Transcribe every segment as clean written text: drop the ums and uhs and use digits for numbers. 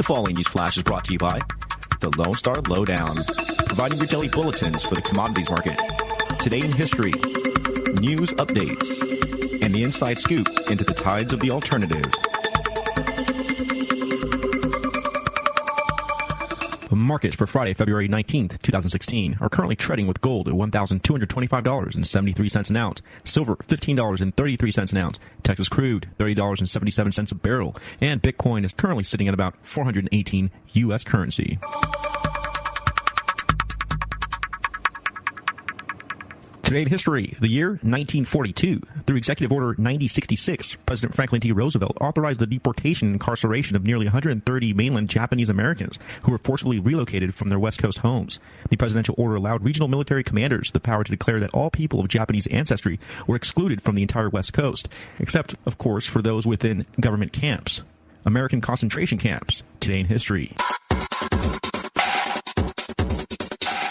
The following news flash is brought to you by the Lone Star Lowdown, providing your daily bulletins for the commodities market, today in history, news updates, and the inside scoop into the tides of the alternative. Markets for Friday, February 19th, 2016 are currently trading with gold at $1,225.73 an ounce, silver $15.33 an ounce, Texas crude $30.77 a barrel, and Bitcoin is currently sitting at about 418 U.S. currency. Today in history, the year 1942. Through Executive Order 9066, President Franklin D. Roosevelt authorized the deportation and incarceration of nearly 130 mainland Japanese Americans who were forcibly relocated from their West Coast homes. The presidential order allowed regional military commanders the power to declare that all people of Japanese ancestry were excluded from the entire West Coast, except, of course, for those within government camps. American concentration camps. Today in history.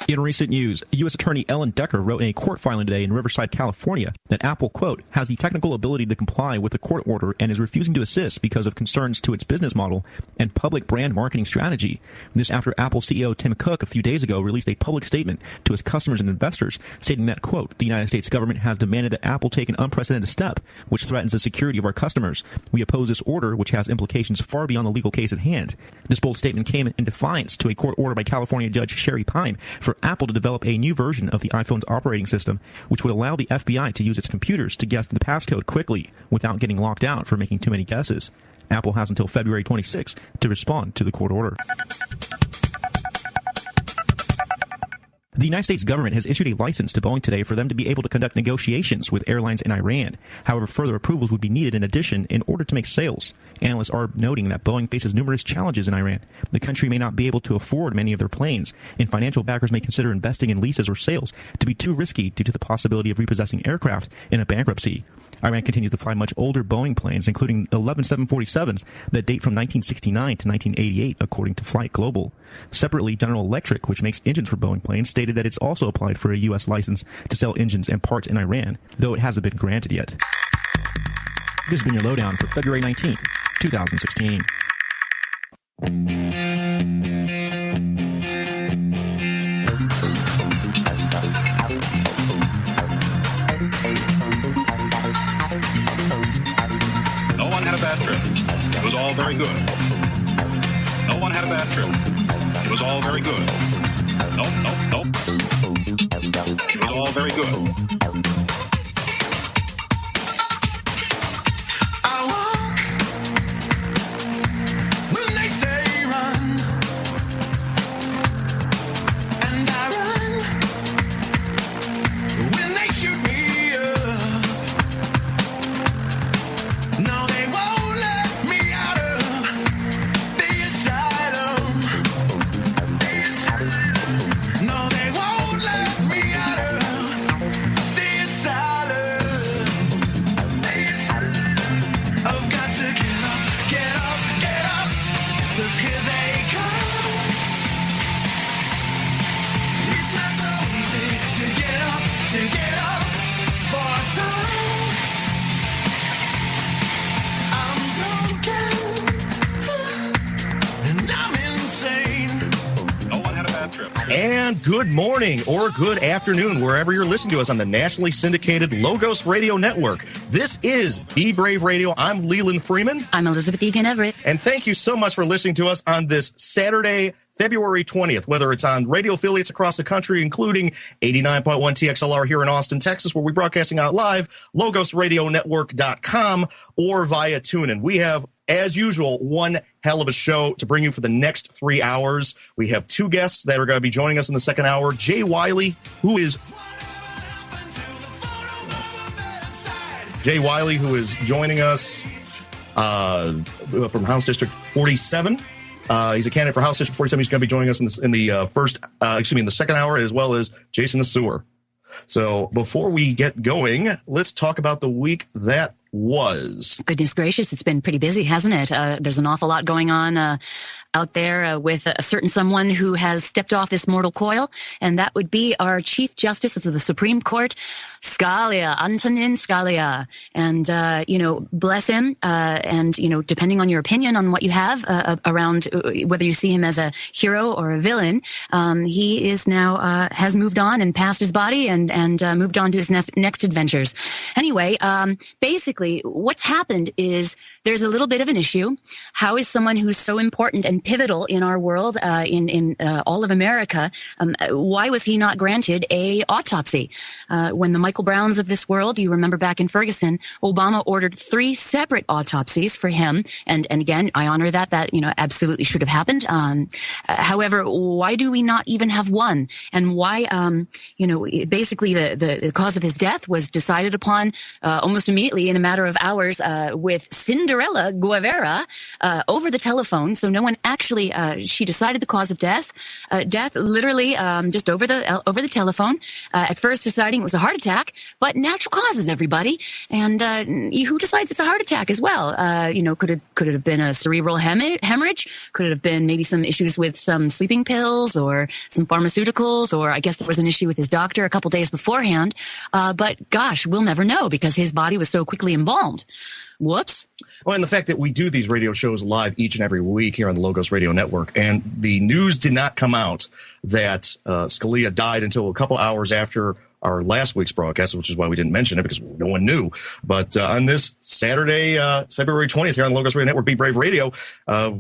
In recent news, U.S. Attorney Ellen Decker wrote in a court filing today in Riverside, California, that Apple, quote, has the technical ability to comply with the court order and is refusing to assist because of concerns to its business model and public brand marketing strategy. This after Apple CEO Tim Cook a few days ago released a public statement to his customers and investors stating that, quote, the United States government has demanded that Apple take an unprecedented step which threatens the security of our customers. We oppose this order, which has implications far beyond the legal case at hand. This bold statement came in defiance to a court order by California Judge Sherry Pine for Apple to develop a new version of the iPhone's operating system, which would allow the FBI to use its computers to guess the passcode quickly without getting locked out for making too many guesses. Apple has until February 26 to respond to the court order. The United States government has issued a license to Boeing today for them to be able to conduct negotiations with airlines in Iran. However, further approvals would be needed in addition in order to make sales. Analysts are noting that Boeing faces numerous challenges in Iran. The country may not be able to afford many of their planes, and financial backers may consider investing in leases or sales to be too risky due to the possibility of repossessing aircraft in a bankruptcy. Iran continues to fly much older Boeing planes, including 11 747s that date from 1969 to 1988, according to Flight Global. Separately, General Electric, which makes engines for Boeing planes, stated that it's also applied for a U.S. license to sell engines and parts in Iran, though it hasn't been granted yet. This has been your lowdown for February 19th, 2016. No one had a bad trip. It was all very good. No one had a bad trip. It was all very good. Nope. It was all very good. And good morning or good afternoon, wherever you're listening to us on the nationally syndicated Logos Radio Network. This is Be Brave Radio. I'm Leland Freeman. I'm Elizabeth Egan Everett. And thank you so much for listening to us on this Saturday, February 20th, whether it's on radio affiliates across the country, including 89.1 TXLR here in Austin, Texas, where we're broadcasting out live, logosradionetwork.com, or via TuneIn. We have, as usual, one hell of a show to bring you for the next 3 hours. We have two guests that are going to be joining us in the second hour. Jay Wiley, who is joining us from House District 47. He's a candidate for House District 47. He's going to be joining us in the second hour, as well as Jason the Sewer. So before we get going, let's talk about the week that was. Goodness gracious, it's been pretty busy, hasn't it? There's an awful lot going on out there with a certain someone who has stepped off this mortal coil, and that would be our Chief Justice of the Supreme Court, Scalia, Antonin Scalia. And, bless him. And, depending on your opinion on what you have around whether you see him as a hero or a villain, he is now has moved on and passed his body and moved on to his next adventures. Anyway, basically, what's happened is there's a little bit of an issue. How is someone who's so important and pivotal in our world, in all of America, why was he not granted a autopsy? When the Michael Browns of this world, you remember back in Ferguson, Obama ordered 3 separate autopsies for him. And again, I honor that absolutely should have happened. However, why do we not even have one? And why, basically the cause of his death was decided upon, almost immediately in a matter of hours, with Cinderella Guevara, over the telephone. So no one actually, she decided the cause of death literally, just over the telephone. At first deciding it was a heart attack, but natural causes, everybody. And, who decides it's a heart attack as well? Could it have been a cerebral hemorrhage? Could it have been maybe some issues with some sleeping pills or some pharmaceuticals? Or I guess there was an issue with his doctor a couple days beforehand. But gosh, we'll never know because his body was so quickly embalmed. Whoops. Well, and the fact that we do these radio shows live each and every week here on the Logos Radio Network, and the news did not come out that Scalia died until a couple hours after our last week's broadcast, which is why we didn't mention it because no one knew. But on this Saturday, February 20th here on the Logos Radio Network, Be Brave Radio,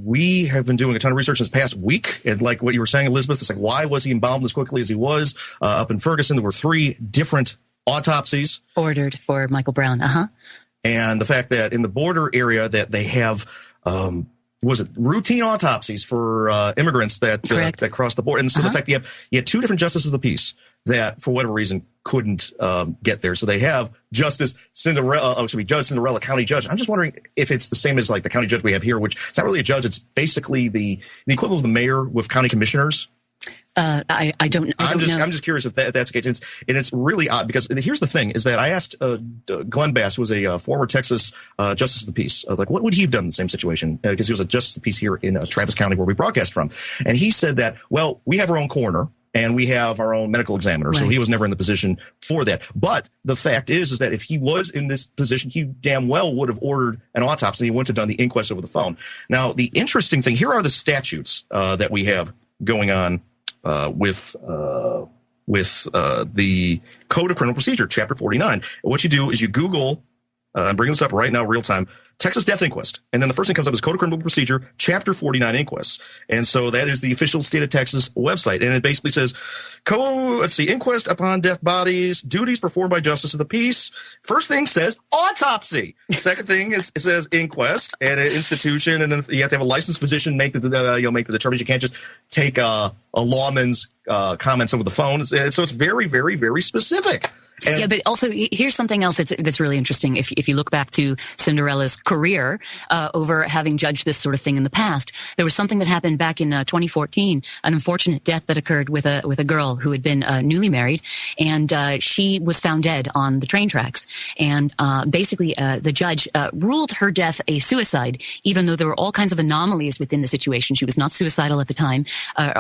we have been doing a ton of research this past week. And like what you were saying, Elizabeth, it's like, why was he embalmed as quickly as he was? Up in Ferguson, there were 3 different autopsies ordered for Michael Brown. And the fact that in the border area that they have, routine autopsies for immigrants that cross the border. And so the fact you had 2 different justices of the peace that, for whatever reason, couldn't get there. So they have Judge Cinderella, county judge. I'm just wondering if it's the same as like the county judge we have here, which is not really a judge. It's basically the equivalent of the mayor with county commissioners. I don't know. I'm just curious if that's the case. And it's really odd because here's the thing is that I asked Glenn Bass, who was a former Texas Justice of the Peace, like what would he have done in the same situation? Because he was a Justice of the Peace here in Travis County where we broadcast from. And he said that, well, we have our own coroner and we have our own medical examiner. So he was never in the position for that. But the fact is that if he was in this position, he damn well would have ordered an autopsy. He wouldn't have done the inquest over the phone. Now, the interesting thing, here are the statutes that we have going on with the Code of Criminal Procedure, Chapter 49. And what you do is you Google, I'm bringing this up right now, real time, Texas Death Inquest. And then the first thing comes up is Code of Criminal Procedure, Chapter 49 Inquests. And so that is the official state of Texas website. And it basically says, inquest upon death bodies, duties performed by Justice of the Peace. First thing says autopsy. Second thing, it says inquest and an institution. And then you have to have a licensed physician make the determination. You can't just take a lawman's comments over the phone. So it's very, very, very specific. And but also here's something else that's really interesting. If you look back to Cinderella's career over having judged this sort of thing in the past, there was something that happened back in 2014, an unfortunate death that occurred with a girl who had been newly married, and she was found dead on the train tracks. And basically, the judge ruled her death a suicide, even though there were all kinds of anomalies within the situation. She was not suicidal at the time.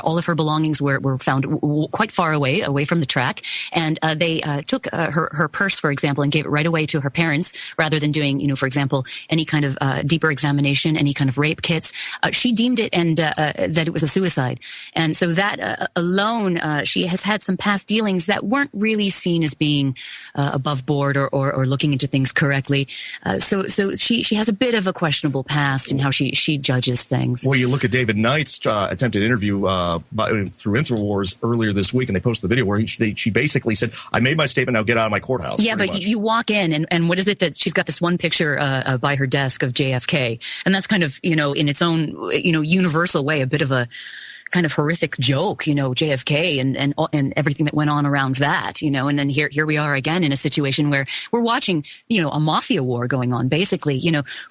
All of her belongings were found quite far away from the track, and they took her purse, for example, and gave it right away to her parents rather than doing, for example, any kind of deeper examination, any kind of rape kits. She deemed it and that it was a suicide. And so that alone, she has had some past dealings that weren't really seen as being above board or looking into things correctly. So she has a bit of a questionable past in how she judges things. Well, you look at David Knight's attempted interview through InfoWars earlier this week, and they posted the video where she basically said, I made my statement, now get out of my courthouse. Yeah, but you walk in and what is it that she's got this one picture by her desk of JFK, and that's kind of, in its own, universal way, a bit of a kind of horrific joke, JFK and everything that went on around that, and then here we are again in a situation where we're watching, a mafia war going on, basically,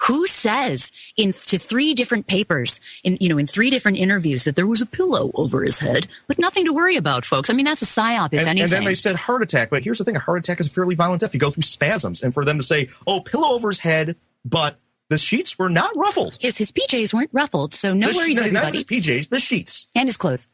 who says to 3 different papers in 3 different interviews that there was a pillow over his head, but nothing to worry about, folks. I mean, that's a psyop, if anything. And then they said heart attack, but here's the thing, a heart attack is a fairly violent death. You go through spasms, and for them to say, pillow over his head, but the sheets were not ruffled. His PJs weren't ruffled, so no worries, Not everybody. his PJs, the sheets. And his clothes.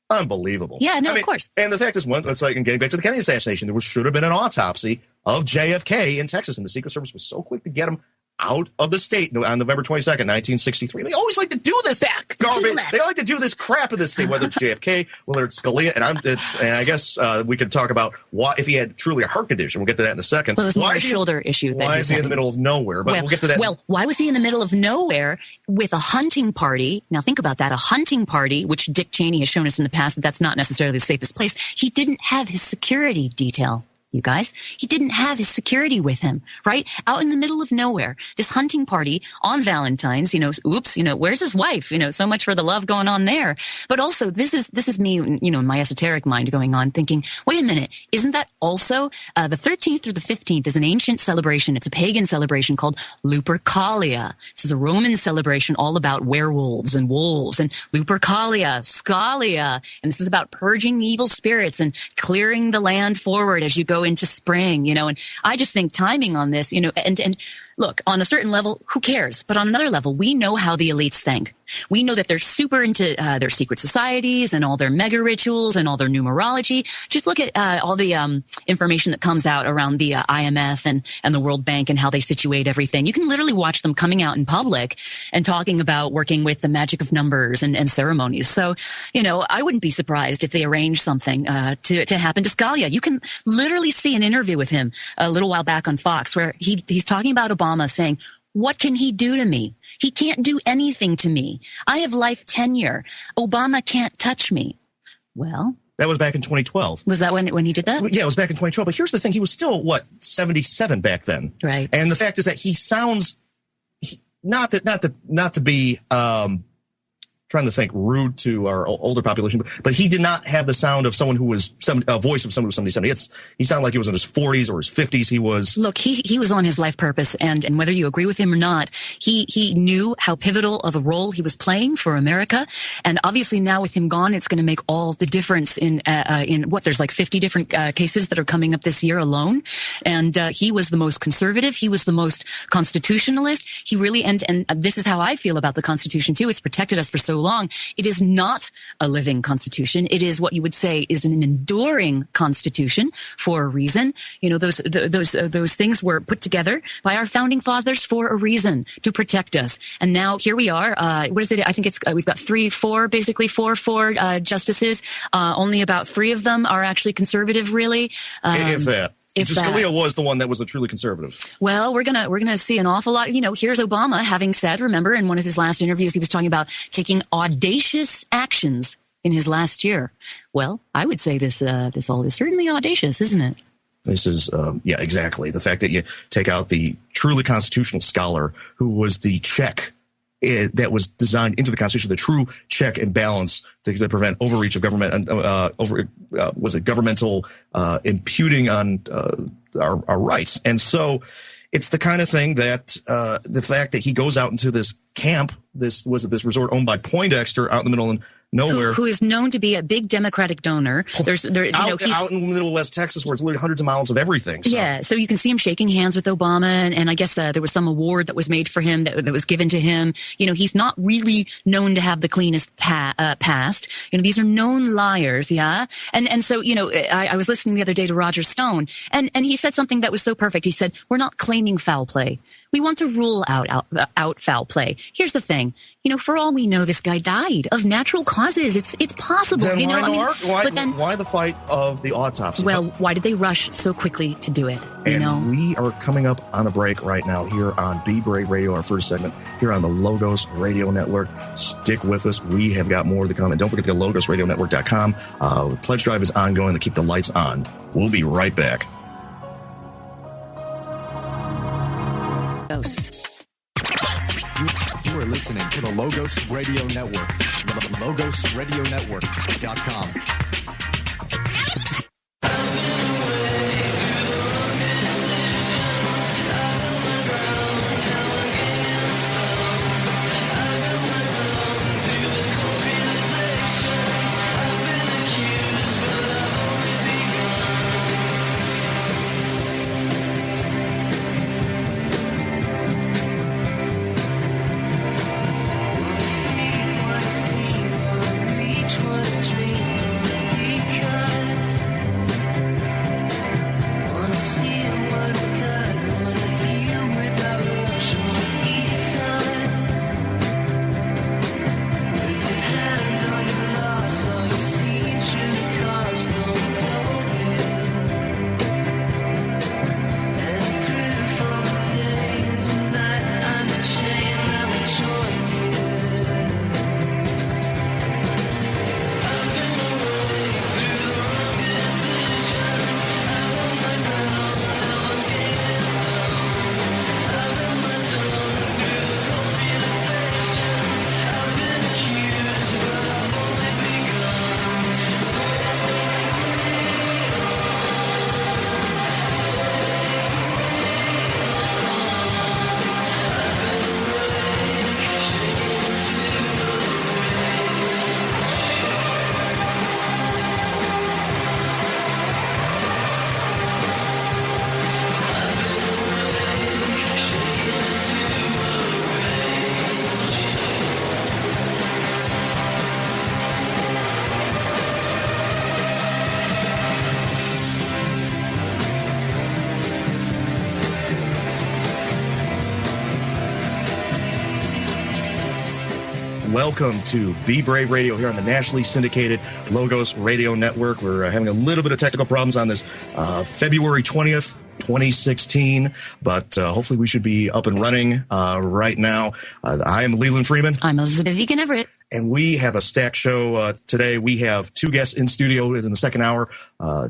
Unbelievable. Yeah, no, of course. And the fact is, it's like, in getting back to the Kennedy assassination, there should have been an autopsy of JFK in Texas, and the Secret Service was so quick to get him out of the state on November 22nd, 1963. They always like to do this garbage. They like to do this crap in this state, whether it's JFK, whether it's Scalia, and I guess we could talk about why, if he had truly a heart condition. We'll get to that in a second. Well, it was more a shoulder issue. Why is he in the middle of nowhere? But we'll get to that. Well, why was he in the middle of nowhere with a hunting party? Now think about that, a hunting party, which Dick Cheney has shown us in the past that that's not necessarily the safest place. He didn't have his security detail. You guys, he didn't have his security with him, right? Out in the middle of nowhere, this hunting party on Valentine's, oops, where's his wife? So much for the love going on there. But also, this is me, in my esoteric mind going on thinking, wait a minute, isn't that also, the 13th through the 15th is an ancient celebration. It's a pagan celebration called Lupercalia. This is a Roman celebration all about werewolves and wolves and Lupercalia, Scalia. And this is about purging evil spirits and clearing the land forward as you go into spring, and I just think timing on this, and look, on a certain level, who cares? But on another level, we know how the elites think. We know that they're super into their secret societies and all their mega rituals and all their numerology. Just look at all the information that comes out around the IMF and the World Bank and how they situate everything. You can literally watch them coming out in public and talking about working with the magic of numbers and ceremonies. So, I wouldn't be surprised if they arrange something to happen to Scalia. You can literally see an interview with him a little while back on Fox where he's talking about Obama saying, what can he do to me? He can't do anything to me. I have life tenure. Obama can't touch me. Well, that was back in 2012. Was that when he did that? Yeah, it was back in 2012. But here's the thing. He was still, 77 back then. Right. And the fact is that he sounds, not to be, trying to think rude to our older population, but he did not have the sound of someone who was a voice of someone who was 77. He sounded like he was in his 40s or his 50s. He was. Look, he was on his life purpose, and whether you agree with him or not, he knew how pivotal of a role he was playing for America. And obviously now with him gone, it's going to make all the difference in what there's like 50 different cases that are coming up this year alone. And he was the most conservative. He was the most constitutionalist. He really, and this is how I feel about the Constitution too. It's protected us for so long. It is not a living constitution. It is what you would say is an enduring constitution for a reason. Those things were put together by our founding fathers for a reason, to protect us. And now here we are. What is it? I think it's we've got four justices. Only about 3 of them are actually conservative, really. If that. Scalia was the one that was a truly conservative. Well, we're gonna see an awful lot. Here's Obama having said, remember, in one of his last interviews, he was talking about taking audacious actions in his last year. Well, I would say this all is certainly audacious, isn't it? This is, exactly. The fact that you take out the truly constitutional scholar who was the check that was designed into the Constitution, the true check and balance to prevent overreach of government, governmental imputing on our rights. And so it's the kind of thing that the fact that he goes out into this camp, this resort owned by Poindexter out in the middle of nowhere, who is known to be a big Democratic donor. He's out in middle West Texas, where it's literally hundreds of miles of everything. So. Yeah, so you can see him shaking hands with Obama, and I guess there was some award that was made for him that was given to him. He's not really known to have the cleanest past. These are known liars, yeah. And so I was listening the other day to Roger Stone, and he said something that was so perfect. He said, "We're not claiming foul play. We want to rule out foul play." Here's the thing. For all we know, this guy died of natural causes. It's possible. Then why the fight of the autopsy? Well, why did they rush so quickly to do it? We are coming up on a break right now here on Be Brave Radio, our first segment here on the Logos Radio Network. Stick with us. We have got more to come. And don't forget to go to logosradionetwork.com. The pledge drive is ongoing to keep the lights on. We'll be right back. You are listening to the Logos Radio Network. LogosRadioNetwork.com. welcome to Be Brave Radio here on the nationally syndicated Logos Radio Network. We're having a little bit of technical problems on this February 20th, 2016, but hopefully we should be up and running right now. I am Leland Freeman. I'm Elizabeth Egan Everett. And we have a stacked show today. We have two guests in studio in the second hour.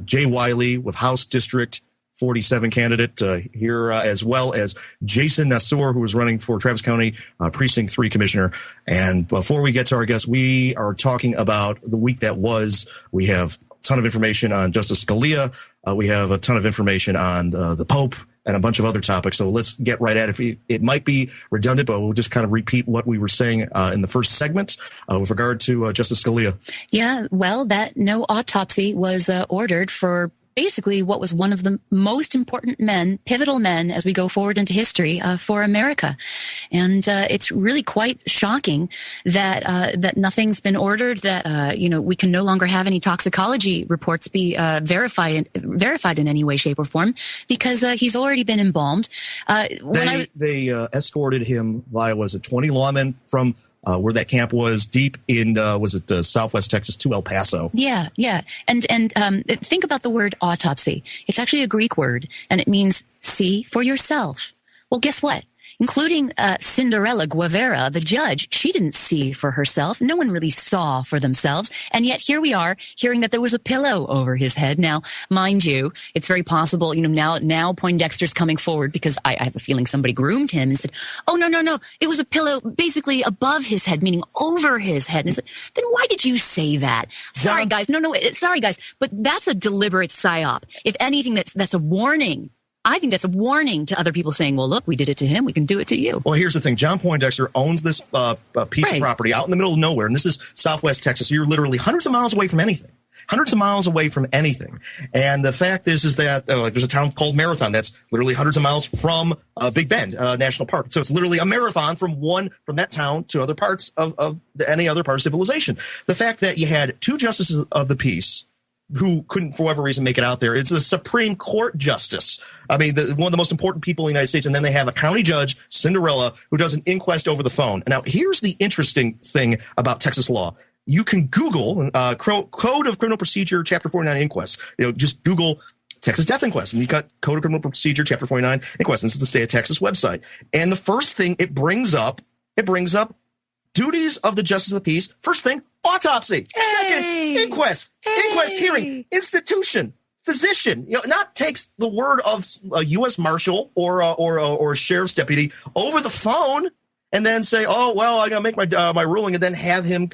Jay Wiley with House District 47 candidate here, as well as Jason Nassour, who is running for Travis County Precinct 3 Commissioner. And before we get to our guests, we are talking about the week that was. We have a ton of information on Justice Scalia. We have a ton of information on the Pope and a bunch of other topics. So let's get right at it. It might be redundant, but we'll just kind of repeat what we were saying in the first segment with regard to Justice Scalia. Yeah, well, that no autopsy was ordered for basically what was one of the most important men, pivotal men, as we go forward into history for America. And it's really quite shocking that that nothing's been ordered, that we can no longer have any toxicology reports be verified in any way, shape, or form, because he's already been embalmed. They escorted him via, 20 lawmen from where that camp was, deep in, Southwest Texas to El Paso. Yeah. And think about the word autopsy. It's actually a Greek word, and it means see for yourself. Well, guess what? Including Cinderella Guevara, the judge, she didn't see for herself. No one really saw for themselves. And yet here we are hearing that there was a pillow over his head. Now, mind you, it's very possible, now Poindexter's coming forward because I have a feeling somebody groomed him and said, oh, no, it was a pillow basically above his head, meaning over his head. And it's like, then why did you say that? Sorry, guys. Sorry, guys. But that's a deliberate psyop. If anything, that's a warning. I think that's a warning to other people saying, well, look, we did it to him. We can do it to you. Well, here's the thing. John Poindexter owns this piece of property out in the middle of nowhere. And this is Southwest Texas. So you're literally hundreds of miles away from anything. And the fact is that there's a town called Marathon that's literally hundreds of miles from Big Bend National Park. So it's literally a marathon from that town to other parts of any other part of civilization. The fact that you had two justices of the peace who couldn't, for whatever reason, make it out there. It's the Supreme Court justice. I mean, one of the most important people in the United States. And then they have a county judge, Cinderella, who does an inquest over the phone. Now, here's the interesting thing about Texas law. You can Google Code of Criminal Procedure, Chapter 49 inquest. Just Google Texas death inquest, and you got Code of Criminal Procedure, Chapter 49 inquest. This is the State of Texas website. And the first thing it brings up duties of the Justice of the Peace. First thing, autopsy. Hey. Second, inquest. Hey. Inquest hearing. Institution. Physician. Not takes the word of a U.S. Marshal or a sheriff's deputy over the phone and then say, oh, well, I got to make my ruling, and then have him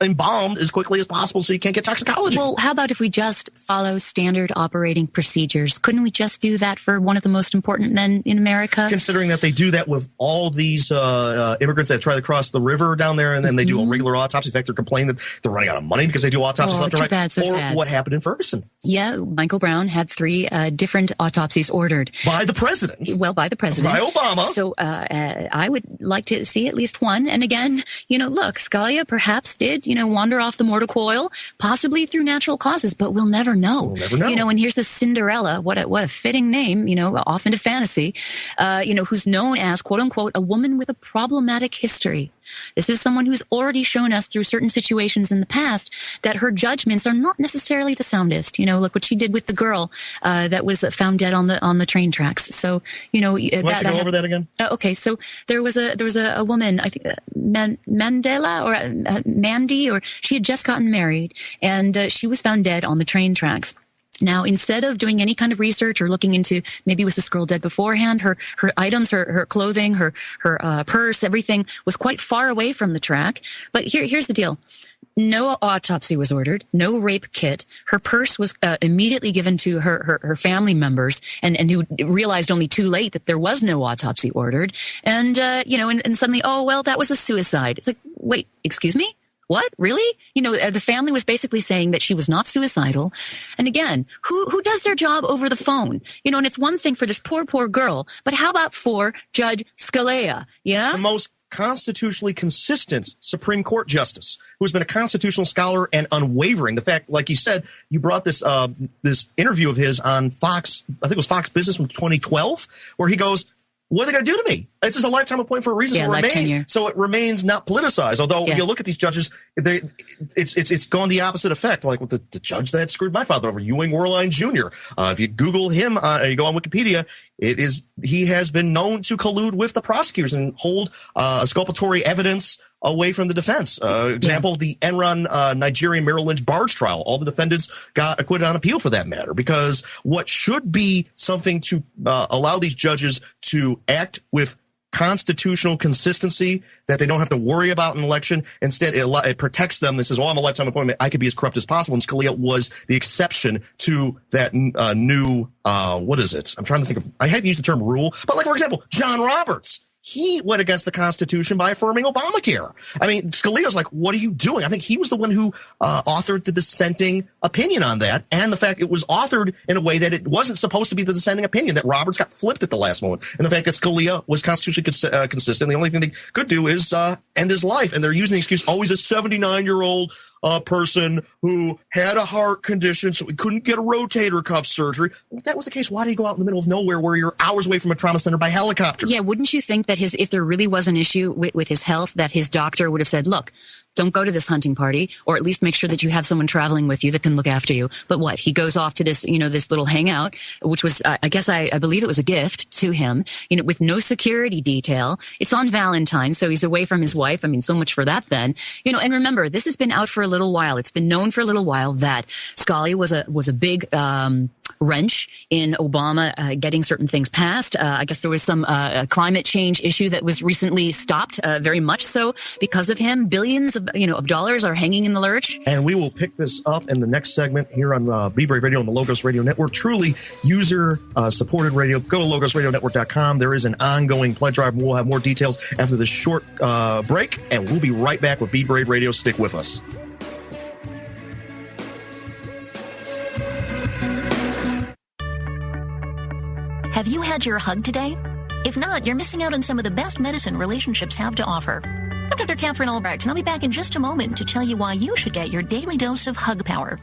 embalmed as quickly as possible so you can't get toxicology. Well, how about if we just follow standard operating procedures? Couldn't we just do that for one of the most important men in America? Considering that they do that with all these immigrants that try to cross the river down there, and then they do a regular autopsy. In fact, they're complaining that they're running out of money because they do autopsies left and right. Bad, so or sad. What happened in Ferguson. Yeah, Michael Brown had 3 different autopsies ordered. By the president. Well, by the president. By Obama. So I would like to see at least one. And again, look, Scalia perhaps did, wander off the mortal coil, possibly through natural causes, but we'll never know. We'll never know. And here's the Cinderella, what a fitting name, off into fantasy, who's known as, quote unquote, a woman with a problematic history. This is someone who's already shown us through certain situations in the past that her judgments are not necessarily the soundest. Look what she did with the girl that was found dead on the train tracks. So, why don't you go over that again? Okay, so there was a woman, I think Mandela or Mandy, or she had just gotten married, and she was found dead on the train tracks. Now, instead of doing any kind of research or looking into maybe was this girl dead beforehand, her items, her clothing, her purse, everything was quite far away from the track. But here's the deal. No autopsy was ordered, no rape kit. Her purse was immediately given to her family members, and who realized only too late that there was no autopsy ordered. And and suddenly, oh well, that was a suicide. It's like, wait, excuse me? What? Really? The family was basically saying that she was not suicidal. And again, who does their job over the phone? And it's one thing for this poor girl, but how about for Judge Scalia? Yeah? The most constitutionally consistent Supreme Court justice, who's been a constitutional scholar and unwavering. The fact, like you said, you brought this interview of his on Fox, I think it was Fox Business from 2012, where he goes, what are they going to do to me? This is a lifetime appointment for a reason. So it remains not politicized. Although you look at these judges, it's gone the opposite effect. Like with the judge that screwed my father over, Ewing Werlein Jr. If you Google him, you go on Wikipedia, he has been known to collude with the prosecutors and hold exculpatory evidence away from the defense. Example, the Enron Nigerian Merrill Lynch barge trial. All the defendants got acquitted on appeal for that matter, because what should be something to allow these judges to act with constitutional consistency, that they don't have to worry about an election. Instead, it protects them. This is, I'm a lifetime appointment. I could be as corrupt as possible. And Scalia was the exception to that new, what is it? I'm trying to think of, I hate to use the term rule, but like, for example, John Roberts. He went against the Constitution by affirming Obamacare. I mean, Scalia's like, what are you doing? I think he was the one who authored the dissenting opinion on that, and the fact it was authored in a way that it wasn't supposed to be the dissenting opinion, that Roberts got flipped at the last moment, and the fact that Scalia was constitutionally consistent. The only thing they could do is end his life, and they're using the excuse, he's a 79-year-old person who had a heart condition, so he couldn't get a rotator cuff surgery. Well, if that was the case, why did he go out in the middle of nowhere where you're hours away from a trauma center by helicopter? Yeah, wouldn't you think that if there really was an issue with his health, that his doctor would have said, look, don't go to this hunting party, or at least make sure that you have someone traveling with you that can look after you. But what? He goes off to this, this little hangout, which was, I believe it was a gift to him, with no security detail. It's on Valentine's, so he's away from his wife. I mean, so much for that then. And remember, this has been out for a little while. It's been known for a little while that Scalia was a big, wrench in Obama getting certain things passed. I guess there was some climate change issue that was recently stopped, very much so because of him. Billions of dollars are hanging in the lurch. And we will pick this up in the next segment here on Be Brave Radio on the Logos Radio Network. Truly user supported radio. Go to logosradionetwork.com. There is an ongoing pledge drive. We'll have more details after this short break, and we'll be right back with Be Brave Radio. Stick with us. Have you had your hug today? If not, you're missing out on some of the best medicine relationships have to offer. I'm Dr. Catherine Albrecht, and I'll be back in just a moment to tell you why you should get your daily dose of hug power.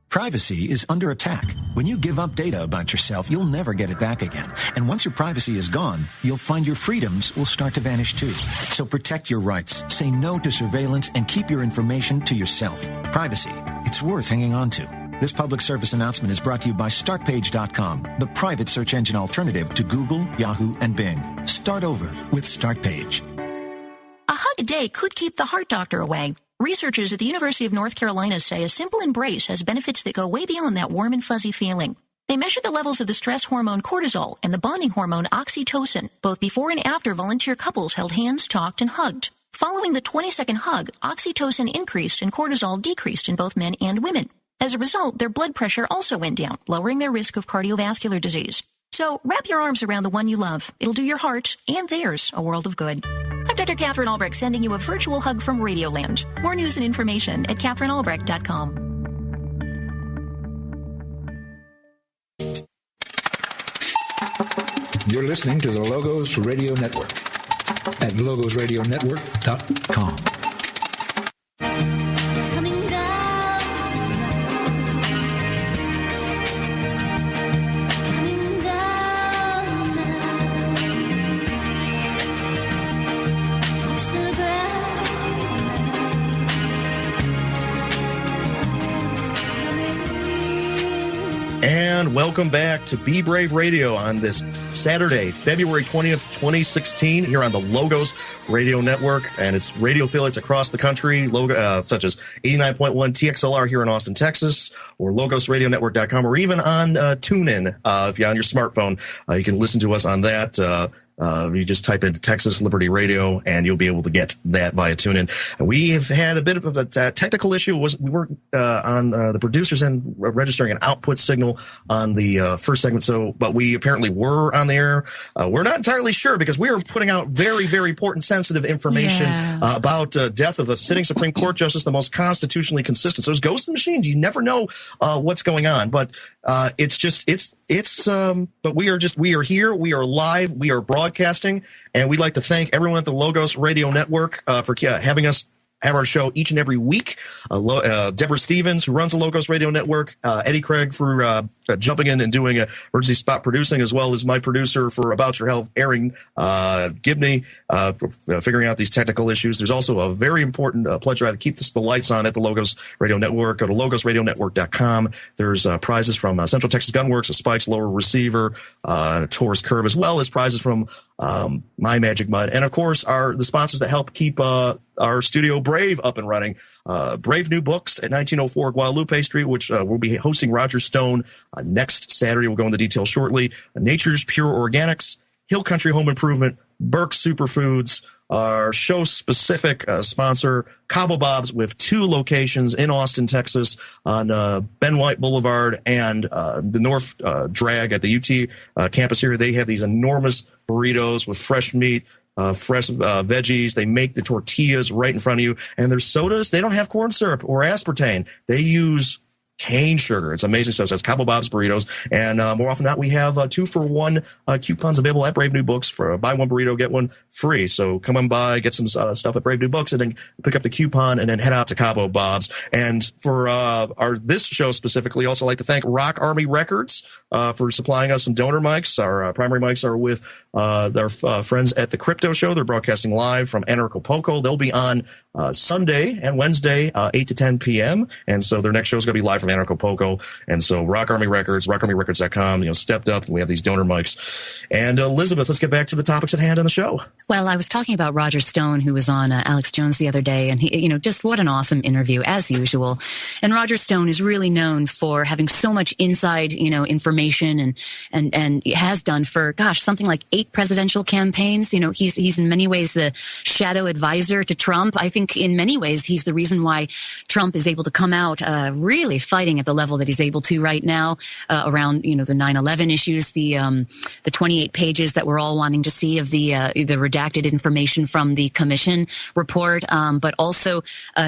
Privacy is under attack. When you give up data about yourself, you'll never get it back again. And once your privacy is gone, you'll find your freedoms will start to vanish too. So protect your rights, say no to surveillance, and keep your information to yourself. Privacy, it's worth hanging on to. This public service announcement is brought to you by StartPage.com, the private search engine alternative to Google, Yahoo, and Bing. Start over with StartPage. A hug a day could keep the heart doctor away. Researchers at the University of North Carolina say a simple embrace has benefits that go way beyond that warm and fuzzy feeling. They measured the levels of the stress hormone cortisol and the bonding hormone oxytocin, both before and after volunteer couples held hands, talked, and hugged. Following the 20-second hug, oxytocin increased and cortisol decreased in both men and women. As a result, their blood pressure also went down, lowering their risk of cardiovascular disease. So wrap your arms around the one you love. It'll do your heart and theirs a world of good. I'm Dr. Catherine Albrecht, sending you a virtual hug from Radioland. More news and information at CatherineAlbrecht.com. You're listening to the Logos Radio Network at logosradionetwork.com. And welcome back to Be Brave Radio on this Saturday, February 20th, 2016, here on the Logos Radio Network. And it's radio affiliates across the country, such as 89.1 TXLR here in Austin, Texas, or logosradionetwork.com, or even on TuneIn. If you're on your smartphone, you can listen to us on that. You just type in Texas Liberty Radio, and you'll be able to get that via TuneIn. We have had a bit of a technical issue. We weren't on the producers end registering an output signal on the first segment, but we apparently were on the air. We're not entirely sure, because we are putting out very, very important, sensitive information about death of a sitting Supreme Court justice, the most constitutionally consistent. So it's ghosts and machines. You never know what's going on, but but we are here, we are live, we are broadcasting, and we'd like to thank everyone at the Logos Radio Network for having us have our show each and every week. Deborah Stevens, who runs the Logos Radio Network, Eddie Craig for jumping in and doing emergency spot producing, as well as my producer for About Your Health, Aaron Gibney, figuring out these technical issues. There's also a very important pledge drive to keep the lights on at the Logos Radio Network. Go to logosradionetwork.com. There's prizes from Central Texas Gunworks, a Spikes lower receiver, and a Taurus Curve, as well as prizes from My Magic Mud, and of course the sponsors that help keep our studio Brave up and running. Brave New Books at 1904 Guadalupe Street, which will be hosting Roger Stone next Saturday. We'll go into details shortly. Nature's Pure Organics, Hill Country Home Improvement, Burke's Superfoods, our show-specific sponsor, Cabo Bob's, with 2 locations in Austin, Texas, on Ben White Boulevard and the North Drag at the UT campus here. They have these enormous burritos with fresh meat, fresh veggies. They make the tortillas right in front of you. And their sodas, they don't have corn syrup or aspartame. They use cane sugar. It's amazing stuff. So that's Cabo Bob's Burritos. And more often than not, we have 2-for-1 coupons available at Brave New Books for buy one burrito, get one free. So come on by, get some stuff at Brave New Books, and then pick up the coupon and then head out to Cabo Bob's. And for this show specifically, also like to thank Rock Army Records for supplying us some donor mics. Our primary mics are with their friends at the Crypto Show. They're broadcasting live from Anarchapulco. They'll be on Sunday and Wednesday, 8 to 10 p.m. And so their next show is going to be live from Anarchapulco. And so Rock Army Records, rockarmyrecords.com, stepped up, and we have these donor mics. And Elizabeth, let's get back to the topics at hand on the show. Well, I was talking about Roger Stone, who was on Alex Jones the other day, and he, just what an awesome interview, as usual. And Roger Stone is really known for having so much inside, information and has done for, something like 8 presidential campaigns. He's in many ways the shadow advisor to Trump. I think in many ways he's the reason why Trump is able to come out really fighting at the level that he's able to right now around the 9/11 issues, the 28 pages that we're all wanting to see of the redacted information from the commission report, but also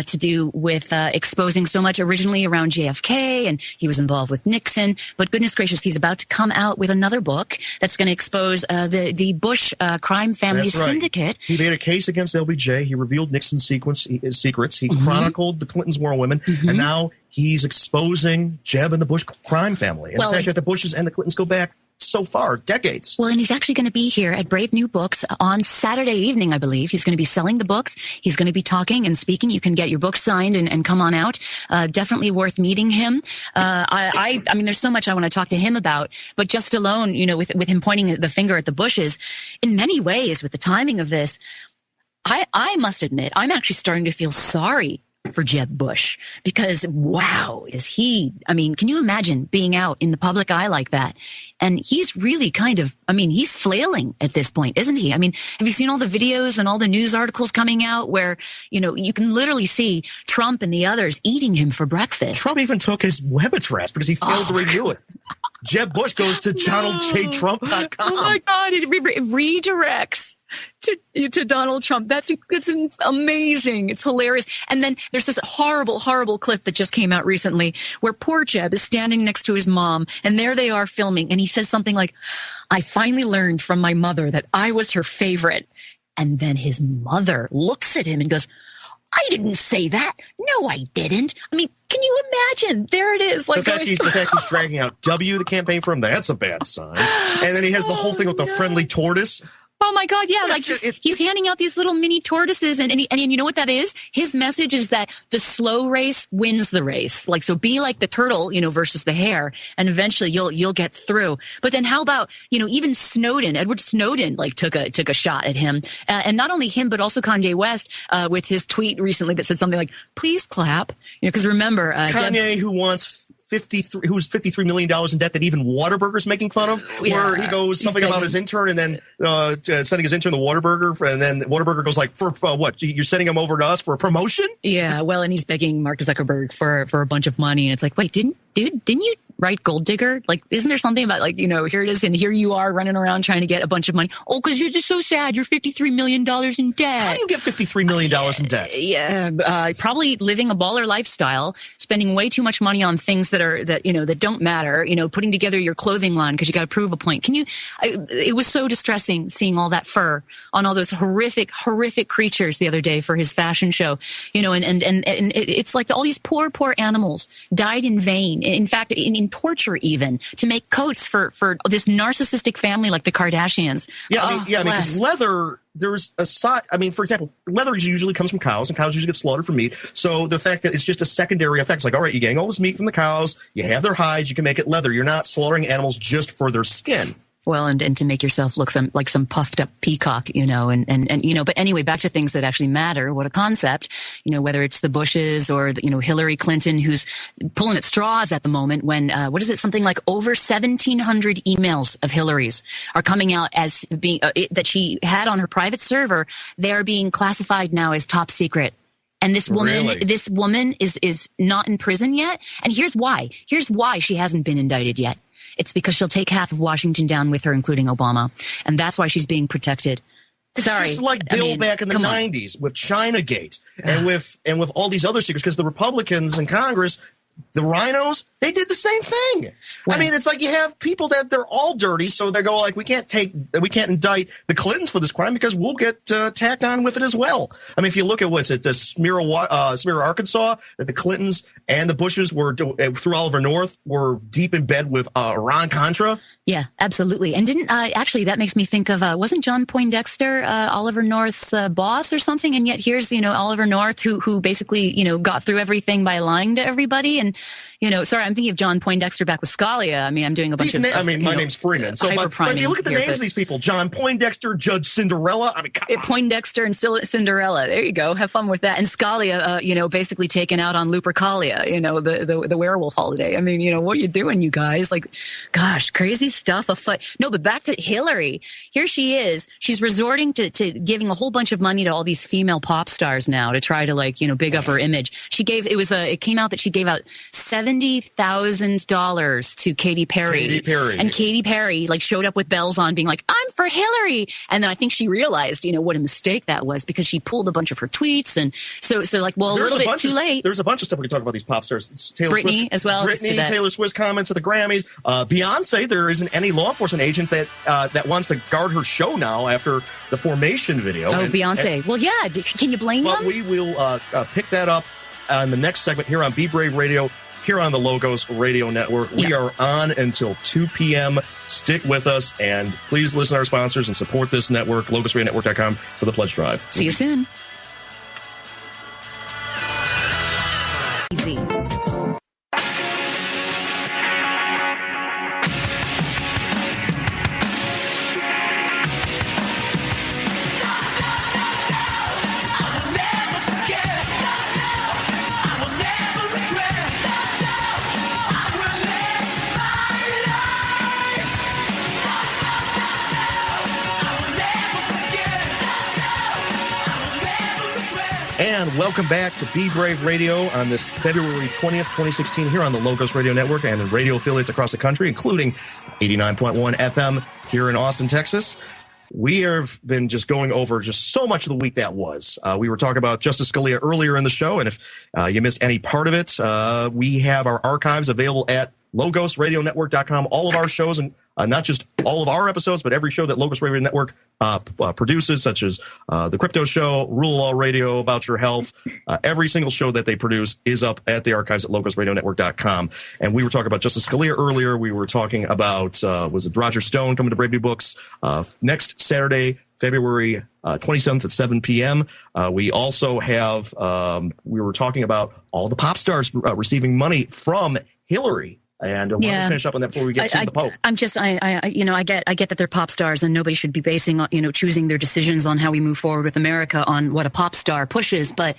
to do with exposing so much originally around JFK, and he was involved with Nixon. But goodness gracious, he's about to come out with another book that's going to expose the Bush crime family syndicate. He made a case against LBJ. He revealed Nixon's secrets. He chronicled the Clintons' war women, and now he's exposing Jeb and the Bush crime family. And the fact that the Bushes and the Clintons go back so far, decades. Well, and he's actually going to be here at Brave New Books on Saturday evening, I believe. He's going to be selling the books. He's going to be talking and speaking. You can get your book signed and come on out. Definitely worth meeting him. I mean, there's so much I want to talk to him about, but just alone, with him pointing the finger at the Bushes, in many ways, with the timing of this, I must admit, I'm actually starting to feel sorry for Jeb Bush, because wow, can you imagine being out in the public eye like that? And he's really he's flailing at this point, isn't he? I mean, have you seen all the videos and all the news articles coming out where, you can literally see Trump and the others eating him for breakfast? Trump even took his web address because he failed to renew it. Jeb Bush goes to DonaldJTrump.com. Oh my God, it redirects to Donald Trump. That's amazing. It's hilarious. And then there's this horrible, horrible clip that just came out recently where poor Jeb is standing next to his mom, and there they are filming, and he says something like, "I finally learned from my mother that I was her favorite." And then his mother looks at him and goes, "I didn't say that. No, I didn't." I mean, can you imagine? There it is. The fact he's dragging out W, the campaign for him, that's a bad sign. And then he has the whole thing with the friendly tortoise. Oh my God, yeah, he's handing out these little mini tortoises, and you know what that is? His message is that the slow race wins the race. So be like the turtle, versus the hare, and eventually you'll get through. But then how about, even Snowden? Edward Snowden took a shot at him, and not only him, but also Kanye West with his tweet recently that said something like, "Please clap," because remember, Kanye, who wants who's $53 million in debt that even Whataburger's making fun of, where he goes something about his intern and then sending his intern to Whataburger, and then Whataburger goes for what? You're sending him over to us for a promotion? Yeah, well, and he's begging Mark Zuckerberg for a bunch of money, and it's like, wait, didn't you right? Gold digger. Like, isn't there something about like, here it is, and here you are running around trying to get a bunch of money. Oh, because you're just so sad. You're $53 million in debt. How do you get $53 million in debt? Yeah, probably living a baller lifestyle, spending way too much money on things that don't matter. Putting together your clothing line because you got to prove a point. It was so distressing seeing all that fur on all those horrific creatures the other day for his fashion show. And it's like all these poor animals died in vain. In fact, in torture even, to make coats for this narcissistic family like the Kardashians. Because leather, there's a side. I mean, for example, leather usually comes from cows, and cows usually get slaughtered for meat. So the fact that it's just a secondary effect, it's like, all right, you're getting all this meat from the cows, you have their hides, you can make it leather. You're not slaughtering animals just for their skin. Well, and to make yourself look like some puffed up peacock, but anyway, back to things that actually matter. What a concept, whether it's the Bushes or, Hillary Clinton, who's pulling at straws at the moment when, something like over 1,700 emails of Hillary's are coming out as being, that she had on her private server. They are being classified now as top secret. And this woman is not in prison yet. And here's why she hasn't been indicted yet. It's because she'll take half of Washington down with her, including Obama. And that's why she's being protected. It's just like Bill back in the 90s with Chinagate and with all these other secrets, because the Republicans in Congress, the rhinos, they did the same thing. Well, I mean, it's like you have people that they're all dirty, so they go like, we can't indict the Clintons for this crime because we'll get tacked on with it as well. I mean, if you look at the Smyrna, Arkansas, that the Clintons and the Bushes were through Oliver North were deep in bed with Iran-Contra. Yeah, absolutely. And didn't actually that makes me think of wasn't John Poindexter Oliver North's boss or something? And yet here's Oliver North who basically got through everything by lying to everybody. And sorry, I'm thinking of John Poindexter back with Scalia. I mean, I'm doing a bunch of. My name's Freeman. So, but if you look at the names of these people, John Poindexter, Judge Cinderella. I mean, come on. Poindexter and Cinderella. There you go. Have fun with that. And Scalia, basically taken out on Lupercalia. The werewolf holiday. I mean, what are you doing, you guys? Like, gosh, crazy stuff afoot. No, but back to Hillary. Here she is. She's resorting to giving a whole bunch of money to all these female pop stars now to try to big up her image. It came out that she gave out $70,000 to Katy Perry. And Katy Perry showed up with bells on being like, I'm for Hillary. And then I think she realized, what a mistake that was because she pulled a bunch of her tweets. And so a little bit too late. There's a bunch of stuff we can talk about these pop stars. It's Britney Swift, as well. Britney, Taylor Swift's comments at the Grammys. Beyonce, there isn't any law enforcement agent that wants to guard her show now after the Formation video. Oh, Beyonce. Well, yeah. Can you blame them? But we will pick that up on the next segment here on Be Brave Radio, here on the Logos Radio Network. We are on until 2 p.m. Stick with us, and please listen to our sponsors and support this network, logosradionetwork.com, for the pledge drive. See you soon. Easy. And welcome back to Be Brave Radio on this February 20th, 2016, here on the Logos Radio Network and in radio affiliates across the country, including 89.1 FM here in Austin, Texas. We have been just going over just so much of the week that was. We were talking about Justice Scalia earlier in the show, and if you missed any part of it, we have our archives available at logosradionetwork.com. All of our shows, and not just all of our episodes, but every show that Logos Radio Network produces, such as the Crypto Show, Rule of Law Radio, About Your Health. Every single show that they produce is up at the archives at logosradionetwork.com. And we were talking about Justice Scalia earlier. We were talking about, was it Roger Stone coming to Brave New Books next Saturday, February 27th at 7 p.m. We also have, we were talking about all the pop stars receiving money from Hillary. And we're going to finish up on that before we get to the Pope. I get that they're pop stars, and nobody should be basing, choosing their decisions on how we move forward with America on what a pop star pushes. But,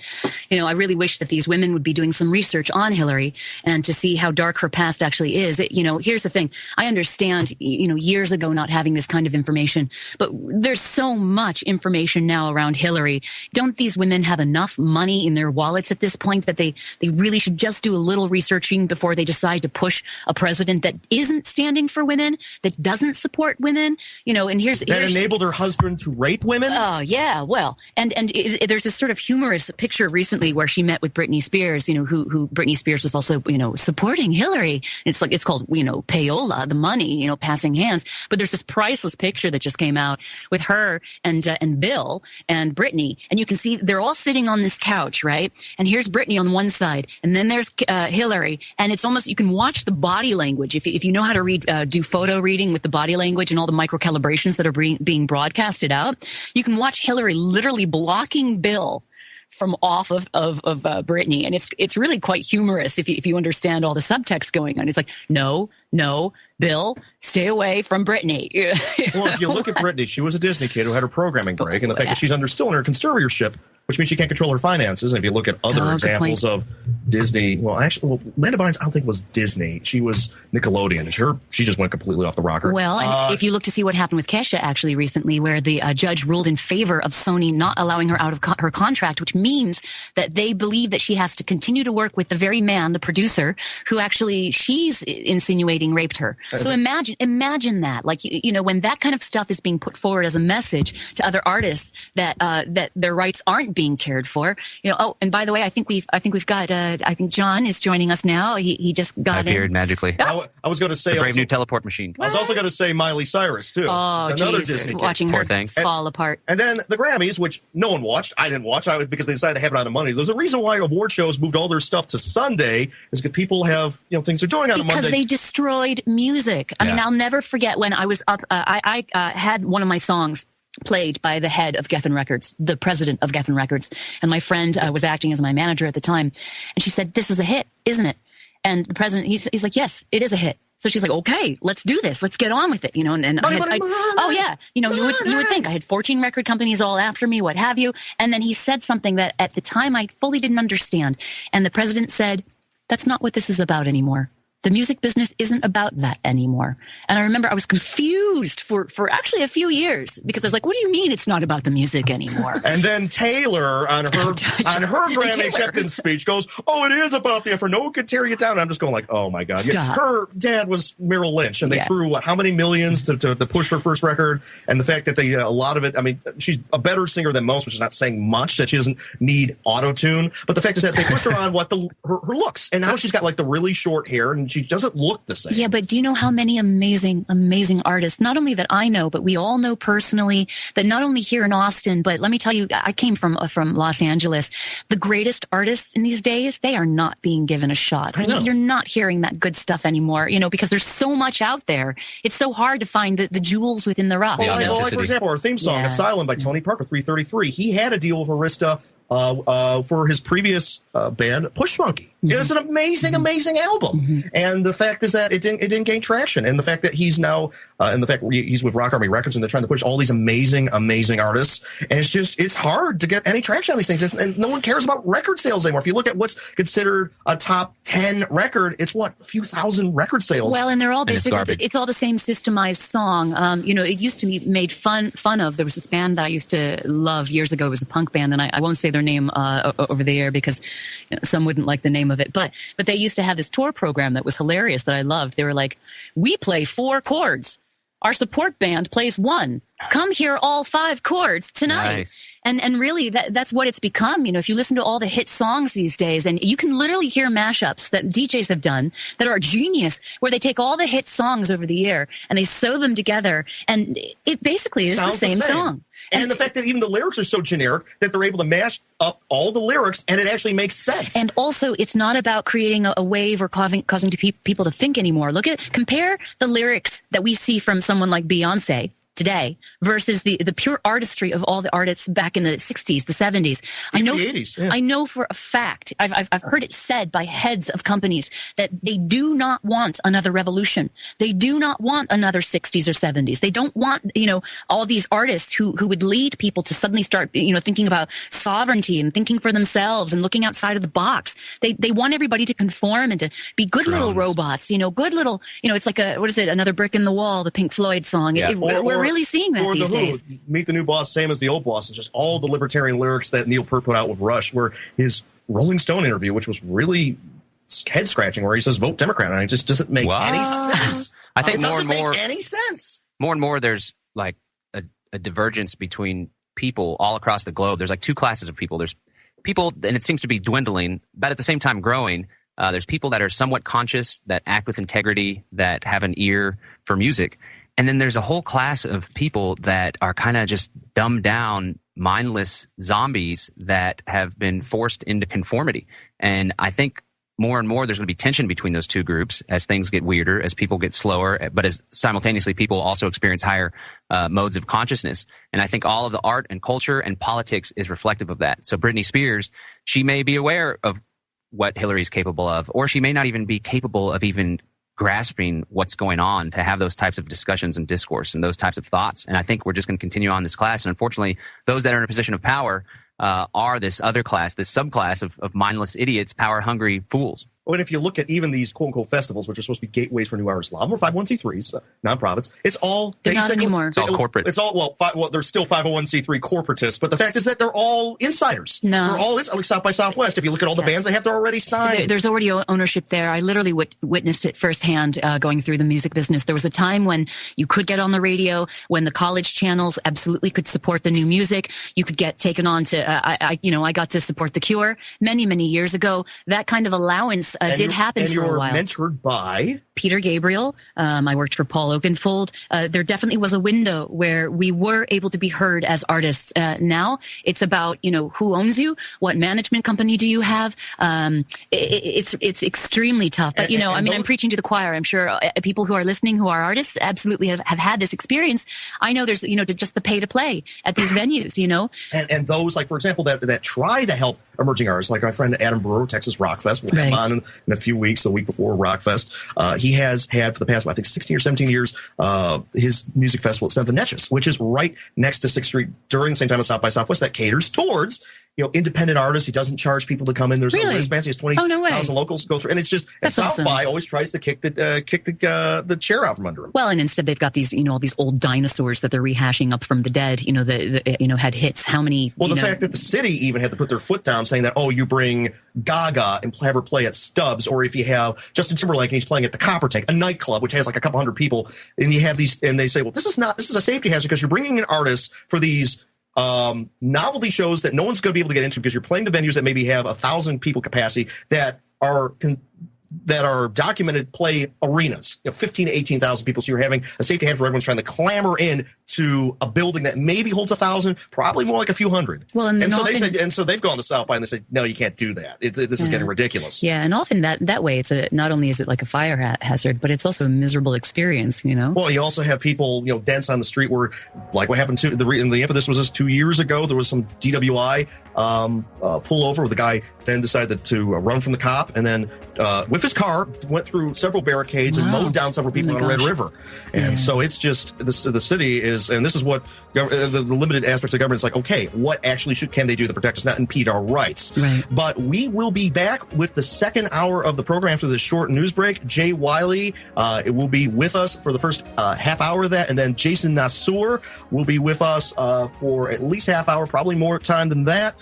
I really wish that these women would be doing some research on Hillary and to see how dark her past actually is. Here's the thing. I understand, years ago not having this kind of information, but there's so much information now around Hillary. Don't these women have enough money in their wallets at this point that they really should just do a little researching before they decide to push a president that isn't standing for women, that doesn't support women, and here's enabled her husband to rape women. Oh yeah, well, and there's this sort of humorous picture recently where she met with Britney Spears, who Britney Spears was also, supporting Hillary. It's called, payola, the money, passing hands. But there's this priceless picture that just came out with her and Bill and Britney, and you can see they're all sitting on this couch, right? And here's Britney on one side, and then there's Hillary, and it's almost, you can watch the body language if you know how to do photo reading with the body language and all the microcalibrations that are being broadcasted out. You can watch Hillary literally blocking Bill from off of Britney, and it's really quite humorous if you understand all the subtext going on. It's like, no, Bill, stay away from Britney. Well, if you look at Britney, she was a Disney kid who had her programming break, and the fact that she's still in her conservatorship, which means she can't control her finances. And if you look at other examples of Disney, Amanda Bynes, I don't think was Disney. She was Nickelodeon, and she just went completely off the rocker. Well, and if you look to see what happened with Kesha actually recently, where the judge ruled in favor of Sony not allowing her out of her contract, which means that they believe that she has to continue to work with the very man, the producer, who actually she's insinuating raped her. So imagine that, when that kind of stuff is being put forward as a message to other artists that their rights aren't being cared for. Oh, and by the way, I think we've got. I think John is joining us now. He just got appeared magically. I was going to say the brave new teleport machine. I was also going to say Miley Cyrus too. Oh, another Disney kid. Watching her fall apart. And then the Grammys, which no one watched. I didn't watch. Because they decided to have it out of money. There's a reason why award shows moved all their stuff to Sunday, is because people have things they're doing on a Monday. Because they destroyed music. I mean, I'll never forget when I was up. I had one of my songs played by the head of Geffen Records, the president of Geffen Records, and my friend was acting as my manager at the time, and she said, "This is a hit, isn't it?" And the president, he's like, "Yes, it is a hit." So she's like, "Okay, let's do this. Let's get on with it." And you would think I had 14 record companies all after me, what have you. And then he said something that at the time I fully didn't understand. And the president said, "That's not what this is about anymore. The music business isn't about that anymore." And I remember I was confused for actually a few years, because I was like, what do you mean it's not about the music anymore? And then Taylor on her Grammy acceptance speech goes, "Oh, it is about the effort. No one could tear you down." And I'm just going like, oh my God. Stop. Her dad was Merrill Lynch, and they threw how many millions to push her first record. And the fact that a lot of it, I mean, she's a better singer than most, which is not saying much, that she doesn't need auto-tune. But the fact is that they pushed her on her looks. And now she's got the really short hair, and she doesn't look the same. Yeah, but do you know how many amazing artists, not only that I know, but we all know personally, that not only here in Austin, but let me tell you, I came from Los Angeles. The greatest artists in these days, they are not being given a shot. You're not hearing that good stuff anymore, because there's so much out there. It's so hard to find the jewels within the rough. Well, for example, our theme song, Asylum by Tony Parker, 333, he had a deal with Arista for his previous band, Push Monkey. It was an amazing, amazing album. And the fact is that it didn't gain traction. And the fact that he's now, and the fact he's with Rock Army Records, and they're trying to push all these amazing, amazing artists. And it's hard to get any traction on these things. And no one cares about record sales anymore. If you look at what's considered a top 10 record, it's a few thousand record sales. Well, and they're all basically, it's all the same systemized song. It used to be made fun of. There was this band that I used to love years ago. It was a punk band, and I won't say their name over the air because some wouldn't like the name of it. But they used to have this tour program that was hilarious that I loved. They were like, "We play 4 chords. Our support band plays 1. Come hear all 5 chords tonight." Nice. And really, that's what it's become. If you listen to all the hit songs these days, and you can literally hear mashups that DJs have done that are genius, where they take all the hit songs over the year and they sew them together, and it basically is the same song. And the fact that even the lyrics are so generic that they're able to mash up all the lyrics, and it actually makes sense. And also, it's not about creating a wave or causing people to think anymore. Compare the lyrics that we see from someone like Beyonce today versus the pure artistry of all the artists back in the 60s, the 70s. The 80s, yeah. I know for a fact, I've heard it said by heads of companies that they do not want another revolution. They do not want another 60s or 70s. They don't want, all these artists who would lead people to suddenly start, thinking about sovereignty and thinking for themselves and looking outside of the box. They want everybody to conform and to be good little robots, good little, it's like another brick in the wall, the Pink Floyd song. Yeah. We're really seeing that these days. Meet the new boss, same as the old boss, and just all the libertarian lyrics that Neil Peart put out with Rush, where his Rolling Stone interview, which was really head scratching where he says vote Democrat, and it just doesn't make any sense. I think it more doesn't and more make any sense. More and more, there's like a divergence between people all across the globe. There's like two classes of people. There's people, and it seems to be dwindling, but at the same time growing. There's people that are somewhat conscious, that act with integrity, that have an ear for music. And then there's a whole class of people that are kind of just dumbed down, mindless zombies that have been forced into conformity. And I think more and more there's going to be tension between those two groups as things get weirder, as people get slower, but as simultaneously people also experience higher modes of consciousness. And I think all of the art and culture and politics is reflective of that. So Britney Spears, she may be aware of what Hillary's capable of, or she may not even be capable of even grasping what's going on to have those types of discussions and discourse and those types of thoughts. And I think we're just going to continue on this class. And unfortunately, those that are in a position of power are this other class, this subclass of mindless idiots, power-hungry fools. And if you look at even these quote-unquote festivals, which are supposed to be gateways for new artists, a lot of them are 501c3s, nonprofits. It's all they're not anymore. It's all corporate. It's all they're still 501c3 corporatists, but the fact is that they're all insiders. No, they're all like South by Southwest. If you look at all the bands they have, they're already signed. There's already ownership there. I literally witnessed it firsthand going through the music business. There was a time when you could get on the radio, when the college channels absolutely could support the new music. You could get taken on to. I got to support The Cure many years ago. That kind of allowance did happen for a while. And you're mentored by Peter Gabriel. I worked for Paul Oakenfold. There definitely was a window where we were able to be heard as artists. Now it's about, who owns you? What management company do you have? It's extremely tough. But, I'm preaching to the choir. I'm sure people who are listening who are artists absolutely have had this experience. I know there's, just the pay to play at these venues, And those, like, for example, that try to help emerging artists, like my friend Adam Brewer, Texas Rock Fest, we'll have him on in a few weeks, the week before Rock Fest. He has had for the past, I think, 16 or 17 years, his music festival at Seven Netches, which is right next to 6th Street during the same time as South by Southwest, that caters towards independent artists. He doesn't charge people to come in. There's no wristbands. He has 20,000 locals go through, and it's just South by always tries to kick the chair out from under him. Well, and instead they've got these all these old dinosaurs that they're rehashing up from the dead. Had hits. How many? Well, the fact that the city even had to put their foot down, saying that you bring Gaga and have her play at Stubbs, or if you have Justin Timberlake and he's playing at the Copper Tank, a nightclub which has like a couple hundred people, and you have these, and they say, well, this is a safety hazard because you're bringing in artists for these novelty shows that no one's going to be able to get into because you're playing to venues that maybe have 1,000 people capacity that are documented play arenas, 15 to 18,000 people. So you're having a safety hazard where everyone's trying to clamor in to a building that maybe holds 1,000, probably more like a few hundred. Well, so they've gone to South by and they said, no, you can't do that. This is getting ridiculous. Yeah, and often that way, it's not only is it like a fire hazard, but it's also a miserable experience. Well, you also have people, dense on the street where, like what happened to the impetus was this 2 years ago. There was some DWI pullover where the guy then decided to run from the cop and then with his car went through several barricades and mowed down several people on Red River. And so it's just the city is, and this is what the limited aspect of government is like, okay, what actually can they do to protect us, not impede our rights? Right. But we will be back with the second hour of the program after this short news break. Jay Wiley it will be with us for the first half hour of that, and then Jason Nassour will be with us for at least half hour, probably more time than that.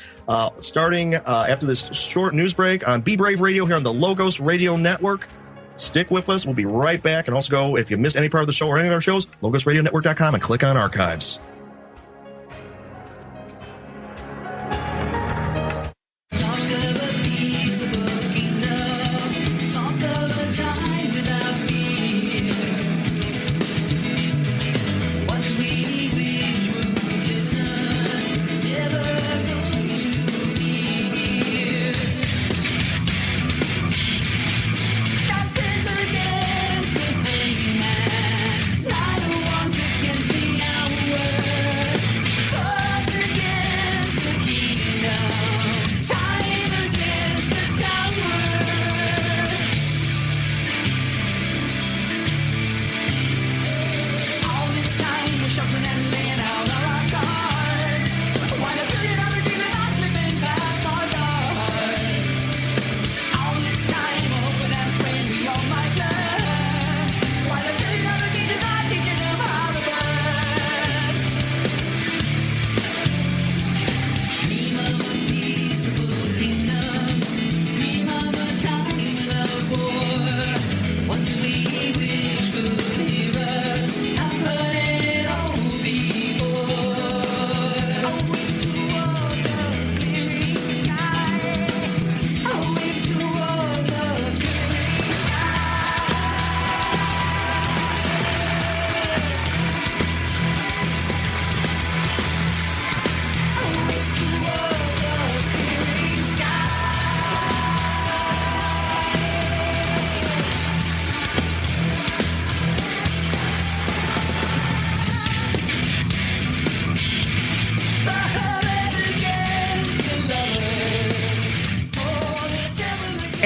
Starting after this short news break on Be Brave Radio here on the Logos Radio Network. Stick with us. We'll be right back. And also go, if you missed any part of the show or any of our shows, logosradionetwork.com and click on archives. I don't want to can see our world.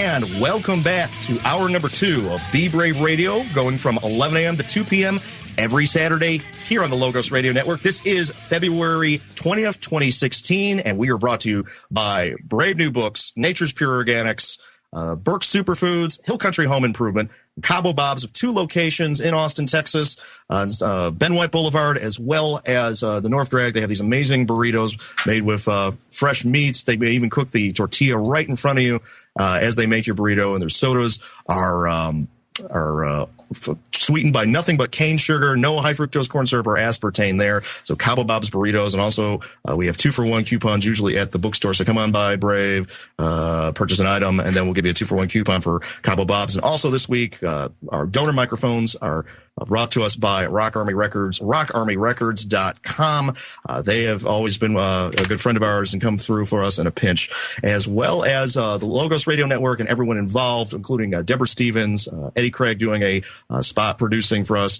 And welcome back to hour number 2 of Be Brave Radio, going from 11 a.m. to 2 p.m. every Saturday here on the Logos Radio Network. This is February 20th, 2016, and we are brought to you by Brave New Books, Nature's Pure Organics, Burke Superfoods, Hill Country Home Improvement, Cabo Bob's of 2 locations in Austin, Texas, Ben White Boulevard, as well as the North Drag. They have these amazing burritos made with fresh meats. They may even cook the tortilla right in front of you as they make your burrito, and their sodas are sweetened by nothing but cane sugar, no high fructose corn syrup or aspartame there. So Cabo Bob's burritos, and also we have 2-for-1 coupons usually at the bookstore. So come on by, Brave, purchase an item, and then we'll give you a 2-for-1 coupon for Cabo Bob's. And also this week, our donor microphones are brought to us by Rock Army Records, rockarmyrecords.com. They have always been a good friend of ours and come through for us in a pinch, as well as the Logos Radio Network and everyone involved, including Deborah Stevens, Eddie Craig doing a spot producing for us.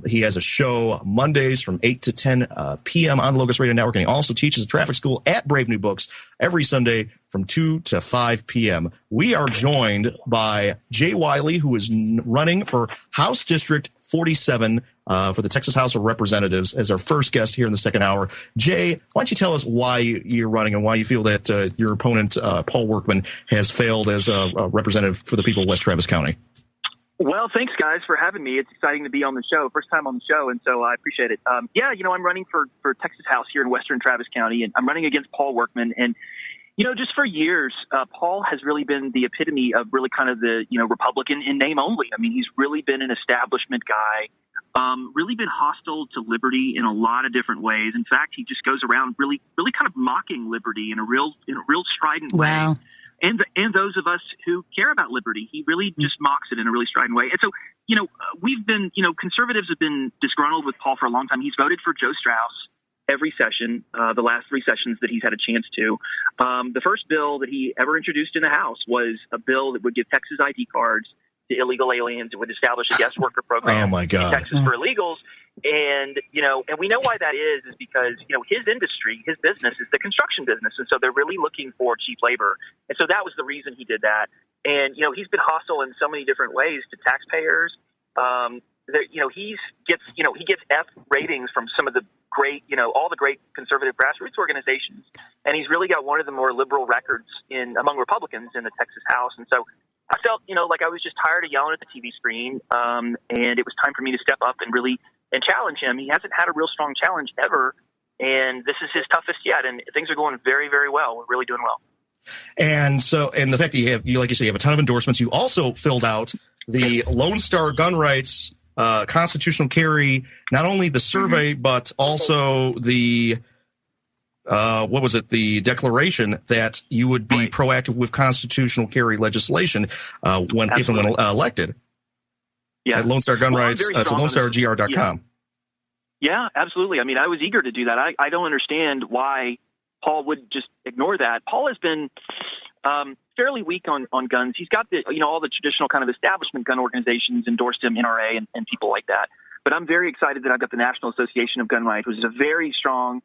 He has a show Mondays from 8 to 10 p.m. on the Logos Radio Network, and he also teaches a traffic school at Brave New Books every Sunday from 2 to 5 p.m. We are joined by Jay Wiley, who is running for House District 47 for the Texas House of Representatives, as our first guest here in the second hour. Jay, why don't you tell us why you're running and why you feel that your opponent, Paul Workman, has failed as a representative for the people of West Travis County? Well, thanks, guys, for having me. It's exciting to be on the show. First time on the show, and so I appreciate it. I'm running for Texas House here in western Travis County, and I'm running against Paul Workman. And, just for years, Paul has really been the epitome of really kind of the, Republican in name only. I mean, he's really been an establishment guy, really been hostile to liberty in a lot of different ways. In fact, he just goes around really, really kind of mocking liberty in a real strident way. And those of us who care about liberty, he really just mocks it in a really strident way. And so, we've been, conservatives have been disgruntled with Paul for a long time. He's voted for Joe Straus every session, the last 3 sessions that he's had a chance to. The first bill that he ever introduced in the House was a bill that would give Texas ID cards to illegal aliens. It would establish a guest worker program in Texas for illegals. And, and we know why that is because, his industry, his business is the construction business. And so they're really looking for cheap labor. And so that was the reason he did that. And, he's been hostile in so many different ways to taxpayers. He gets F ratings from some of the great, all the great conservative grassroots organizations. And he's really got one of the more liberal records among Republicans in the Texas House. And so I felt, like I was just tired of yelling at the TV screen. And it was time for me to step up and really challenge him. He hasn't had a real strong challenge ever, and this is his toughest yet, and things are going very, very well. We're really doing well. And so, and the fact that you like you say, you have a ton of endorsements. You also filled out the Lone Star Gun Rights constitutional carry, not only the survey, but also the the declaration that you would be proactive with constitutional carry legislation when elected. Yeah. At Lone Star Gun Rights, so LoneStarGR.com. Yeah, absolutely. I mean, I was eager to do that. I don't understand why Paul would just ignore that. Paul has been fairly weak on guns. He's got all the traditional kind of establishment gun organizations endorsed him, NRA and people like that. But I'm very excited that I've got the National Association of Gun Rights, which is a very strong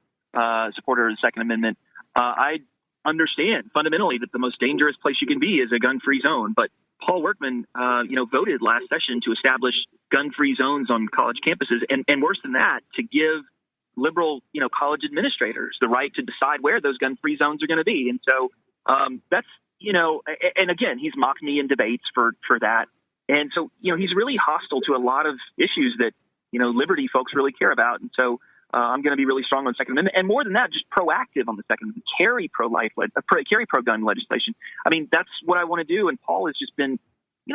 supporter of the Second Amendment. I understand fundamentally that the most dangerous place you can be is a gun-free zone, but Paul Workman, voted last session to establish gun-free zones on college campuses, and worse than that, to give liberal, college administrators the right to decide where those gun-free zones are going to be. And so that's, and again, he's mocked me in debates for that. And so, he's really hostile to a lot of issues that, liberty folks really care about. And so I'm going to be really strong on Second Amendment, and more than that, just proactive on the Second Amendment, carry pro-gun legislation. I mean, that's what I want to do. And Paul has just been,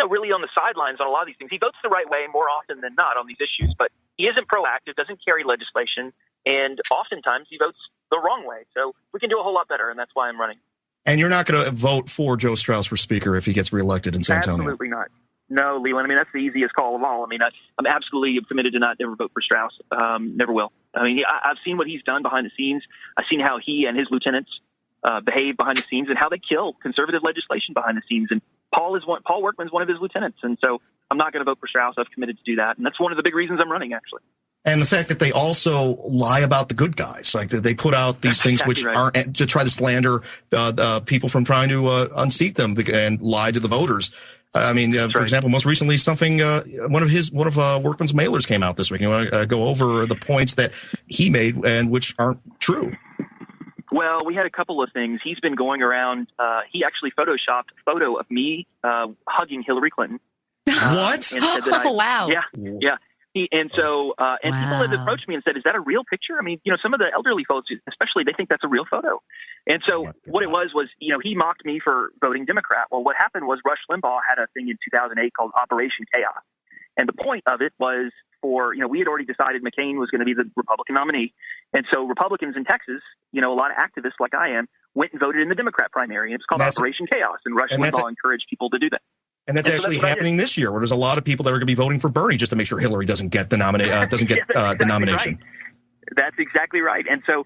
really on the sidelines on a lot of these things. He votes the right way more often than not on these issues, but he isn't proactive, doesn't carry legislation, and oftentimes he votes the wrong way. So we can do a whole lot better, and that's why I'm running. And you're not going to vote for Joe Straus for Speaker if he gets reelected in San Antonio? Absolutely not. No, Leland. I mean, that's the easiest call of all. I mean, I'm absolutely committed to not ever vote for Straus. Never will. I mean, I've seen what he's done behind the scenes. I've seen how he and his lieutenants behave behind the scenes and how they kill conservative legislation behind the scenes. And Paul Workman's one of his lieutenants. And so I'm not going to vote for Straus. I've committed to do that. And that's one of the big reasons I'm running, actually. And the fact that they also lie about the good guys, like they put out these things exactly which right. aren't, to try to slander people from trying to unseat them and lie to the voters. I mean, for example, most recently, one of Workman's mailers came out this week. You want to go over the points that he made and which aren't true? Well, we had a couple of things. He's been going around. He actually photoshopped a photo of me hugging Hillary Clinton. What? And said that Wow. Yeah. People have approached me and said, "Is that a real picture?" I mean, some of the elderly folks, especially, they think that's a real photo. And so what it was, he mocked me for voting Democrat. Well, what happened was Rush Limbaugh had a thing in 2008 called Operation Chaos. And the point of it was we had already decided McCain was going to be the Republican nominee. And so Republicans in Texas, a lot of activists like I am, went and voted in the Democrat primary. And it's called Operation Chaos. And Rush Limbaugh encouraged people to do that. And that's actually happening this year, where there's a lot of people that are going to be voting for Bernie just to make sure Hillary doesn't get the the nomination. Right. That's exactly right. And so,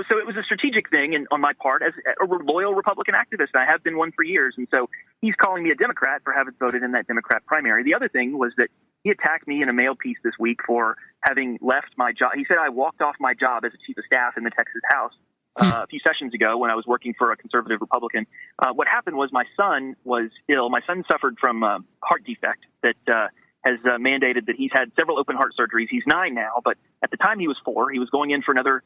so it was a strategic thing on my part as a loyal Republican activist. And I have been one for years. And so he's calling me a Democrat for having voted in that Democrat primary. The other thing was that he attacked me in a mail piece this week for having left my job. He said I walked off my job as a chief of staff in the Texas House a few sessions ago when I was working for a conservative Republican. What happened was my son was ill. My son suffered from a heart defect that has mandated that he's had several open heart surgeries. He's 9 now, but at the time he was 4. He was going in for another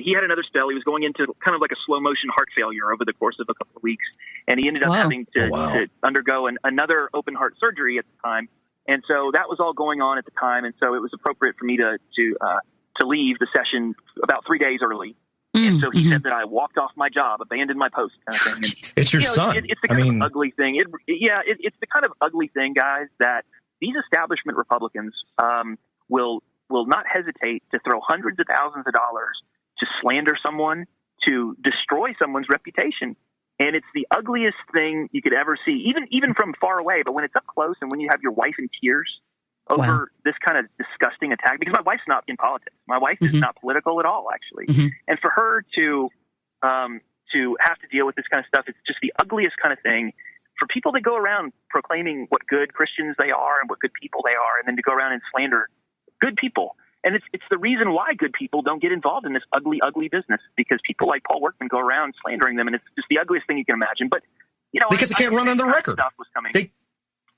he had another spell. He was going into kind of like a slow motion heart failure over the course of a couple of weeks, and he ended up having to undergo another open heart surgery at the time. And so that was all going on at the time, and so it was appropriate for me to leave the session about 3 days early. And so he said that I walked off my job, abandoned my post, kind of thing. And, it's your son. It's the kind of ugly thing. It's the kind of ugly thing, guys, that these establishment Republicans will not hesitate to throw hundreds of thousands of dollars to slander someone, to destroy someone's reputation. And it's the ugliest thing you could ever see, even from far away. But when it's up close and when you have your wife in tears over this kind of disgusting attack, because my wife's not in politics. My wife is not political at all, actually. And for her to have to deal with this kind of stuff, it's just the ugliest kind of thing. For people that go around proclaiming what good Christians they are and what good people they are, and then to go around and slander good people. And it's the reason why good people don't get involved in this ugly, ugly business, because people like Paul Workman go around slandering them, and it's just the ugliest thing you can imagine. But, because they can't run on the record. Stuff was coming.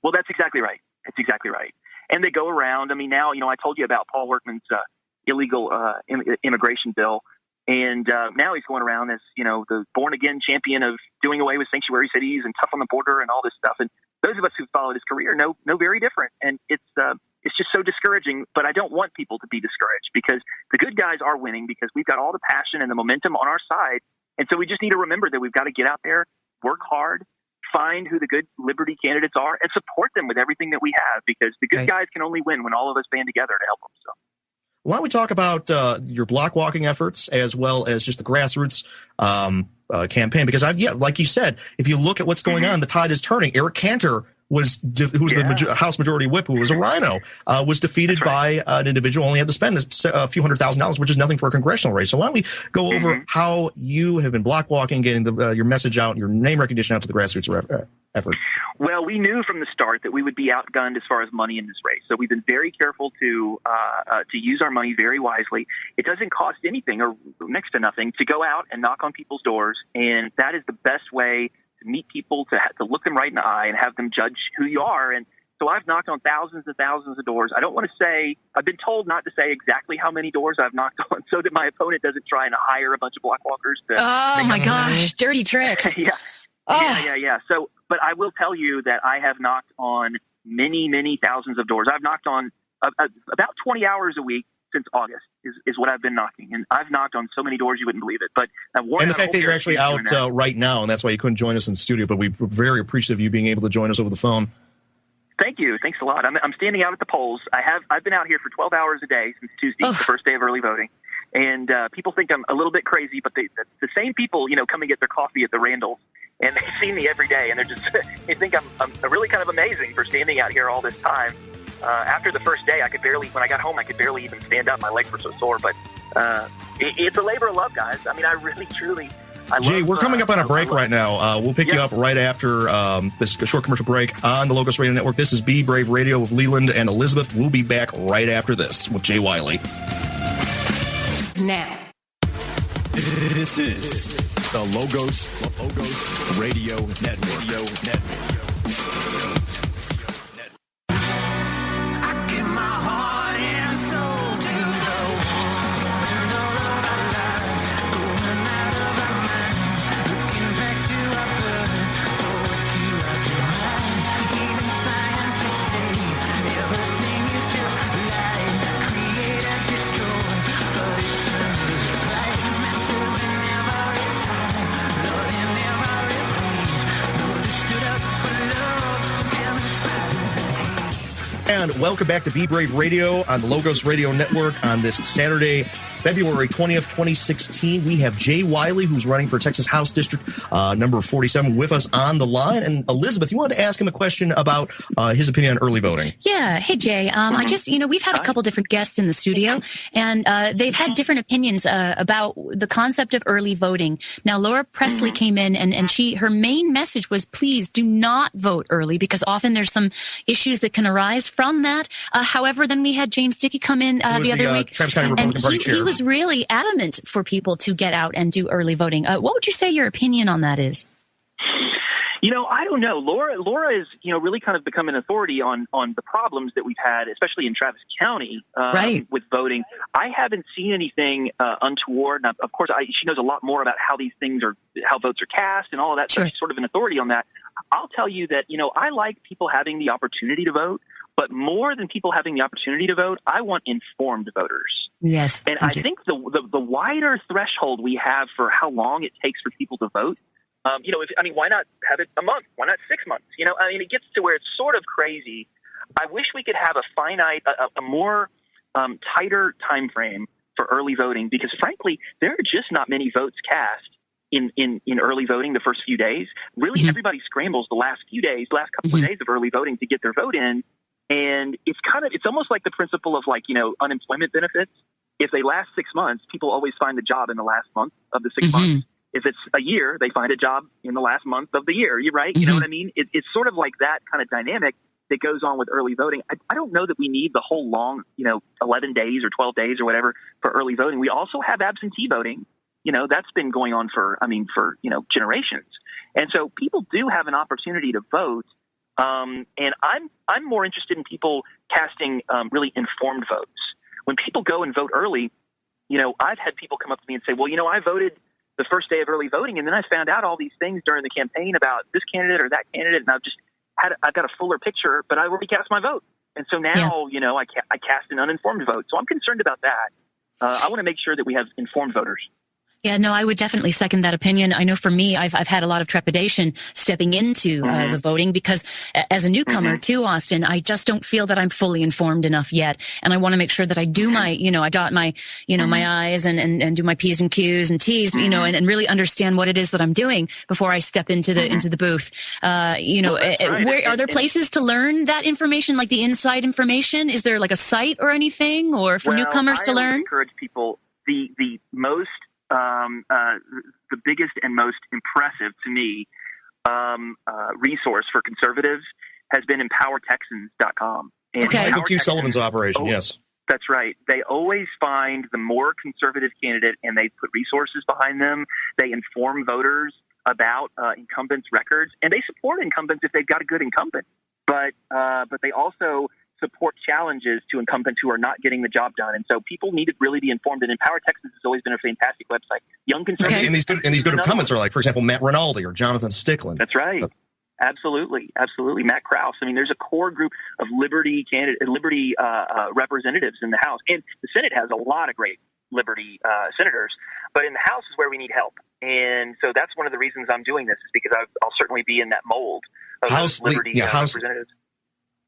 Well, that's exactly right. That's exactly right. And they go around. I mean, now, I told you about Paul Workman's illegal immigration bill. And now he's going around as, the born-again champion of doing away with sanctuary cities and tough on the border and all this stuff. And those of us who followed his career know very different. And it's just so discouraging. But I don't want people to be discouraged, because the good guys are winning, because we've got all the passion and the momentum on our side. And so we just need to remember that we've got to get out there, work hard, find who the good liberty candidates are, and support them with everything that we have, because the good guys can only win when all of us band together to help them. So. Why don't we talk about your block walking efforts as well as just the grassroots campaign? Because like you said, if you look at what's going on, the tide is turning. Eric Cantor who was the House Majority Whip, who was a rhino, was defeated by an individual who only had to spend a few $100,000, which is nothing for a congressional race. So why don't we go over how you have been block walking, getting your message out, your name recognition out to the grassroots effort? Well, we knew from the start that we would be outgunned as far as money in this race. So we've been very careful to use our money very wisely. It doesn't cost anything or next to nothing to go out and knock on people's doors, and that is the best way to meet people, to look them right in the eye and have them judge who you are. And so I've knocked on thousands and thousands of doors. I don't want to say, I've been told not to say exactly how many doors I've knocked on so that my opponent doesn't try and hire a bunch of block walkers. Oh my gosh, dirty tricks. Yeah. So, but I will tell you that I have knocked on many, many thousands of doors. I've knocked on about 20 hours a week since August is what I've been knocking. And I've knocked on so many doors you wouldn't believe it. But and the fact that you're actually out right now, and that's why you couldn't join us in the studio, but we're very appreciative of you being able to join us over the phone. Thank you. Thanks a lot. I'm standing out at the polls. I've been out here for 12 hours a day since Tuesday, the first day of early voting. And people think I'm a little bit crazy, but the same people, come and get their coffee at the Randalls, and they see me every day, and they think I'm really kind of amazing for standing out here all this time. After the first day, when I got home, I could barely even stand up. My legs were so sore, but it's a labor of love, guys. I mean, I really, truly Jay, we're coming up on a break right now. We'll pick you up right after this short commercial break on the Logos Radio Network. This is Be Brave Radio with Leland and Elizabeth. We'll be back right after this with Jay Wiley. Now. This is the Logos Radio Network. I give my heart and soul to the burn all of our lives, going out of our minds, looking back to our birth, forward to our demise. Even scientists say everything is just light, create and destroy, but eternally bright. Masters in every time, Lord in every place, those who stood up for love and inspired the hate. And welcome back to Be Brave Radio on the Logos Radio Network on this Saturday, February 20th, 2016. We have Jay Wiley, who's running for Texas House District number 47, with us on the line. And Elizabeth, you wanted to ask him a question about his opinion on early voting. Yeah. Hey, Jay. I just, we've had a couple different guests in the studio, and they've had different opinions about the concept of early voting. Now, Laura Presley came in, and her main message was, please do not vote early, because often there's some issues that can arise from that. However, then we had James Dickey come in the other week, Travis County Republican Party chair. He was really adamant for people to get out and do early voting. What would you say your opinion on that is? I don't know. Laura is, really kind of become an authority on the problems that we've had, especially in Travis County, with voting. I haven't seen anything untoward. Now, of course, she knows a lot more about how these things how votes are cast and all of that. Sure. So she's sort of an authority on that. I'll tell you that, I like people having the opportunity to vote, but more than people having the opportunity to vote, I want informed voters. Yes. And I think the wider threshold we have for how long it takes for people to vote, why not have it a month? Why not 6 months? It gets to where it's sort of crazy. I wish we could have a finite, a more tighter time frame for early voting, because frankly, there are just not many votes cast in early voting the first few days. Really, everybody scrambles the last couple of days of early voting to get their vote in. And it's almost like the principle of unemployment benefits. If they last 6 months, people always find a job in the last month of the 6 months. If it's a year, they find a job in the last month of the year. You're right. You know what I mean? It's sort of like that kind of dynamic that goes on with early voting. I don't know that we need the whole long, 11 days or 12 days or whatever for early voting. We also have absentee voting. That's been going on for generations. And so people do have an opportunity to vote. And I'm more interested in people casting really informed votes. When people go and vote early, I've had people come up to me and say, well, I voted the first day of early voting, and then I found out all these things during the campaign about this candidate or that candidate, and I've got a fuller picture, but I already cast my vote. And so now, I cast an uninformed vote. So I'm concerned about that. I want to make sure that we have informed voters. Yeah, no, I would definitely second that opinion. I know for me, I've had a lot of trepidation stepping into the voting, because as a newcomer to Austin, I just don't feel that I'm fully informed enough yet. And I want to make sure that I do my, I dot my, my I's and do my P's and Q's and T's, and really understand what it is that I'm doing before I step into the booth. Where are there places to learn that information, like the inside information? Is there like a site or anything, or for newcomers to learn? I encourage people, the most the biggest and most impressive to me resource for conservatives has been EmpowerTexans.com. Michael Q. Sullivan's operation, yes. That's right. They always find the more conservative candidate, and they put resources behind them. They inform voters about incumbents' records, and they support incumbents if they've got a good incumbent. But they also support challenges to incumbents who are not getting the job done. And so people need to really be informed. And Empower Texans has always been a fantastic website. Young conservatives. Okay. And these good incumbents are like, for example, Matt Rinaldi or Jonathan Stickland. That's right. Absolutely. Matt Krause. I mean, there's a core group of Liberty representatives in the House. And the Senate has a lot of great Liberty senators. But in the House is where we need help. And so that's one of the reasons I'm doing this, is because I'll certainly be in that mold of House Liberty representatives.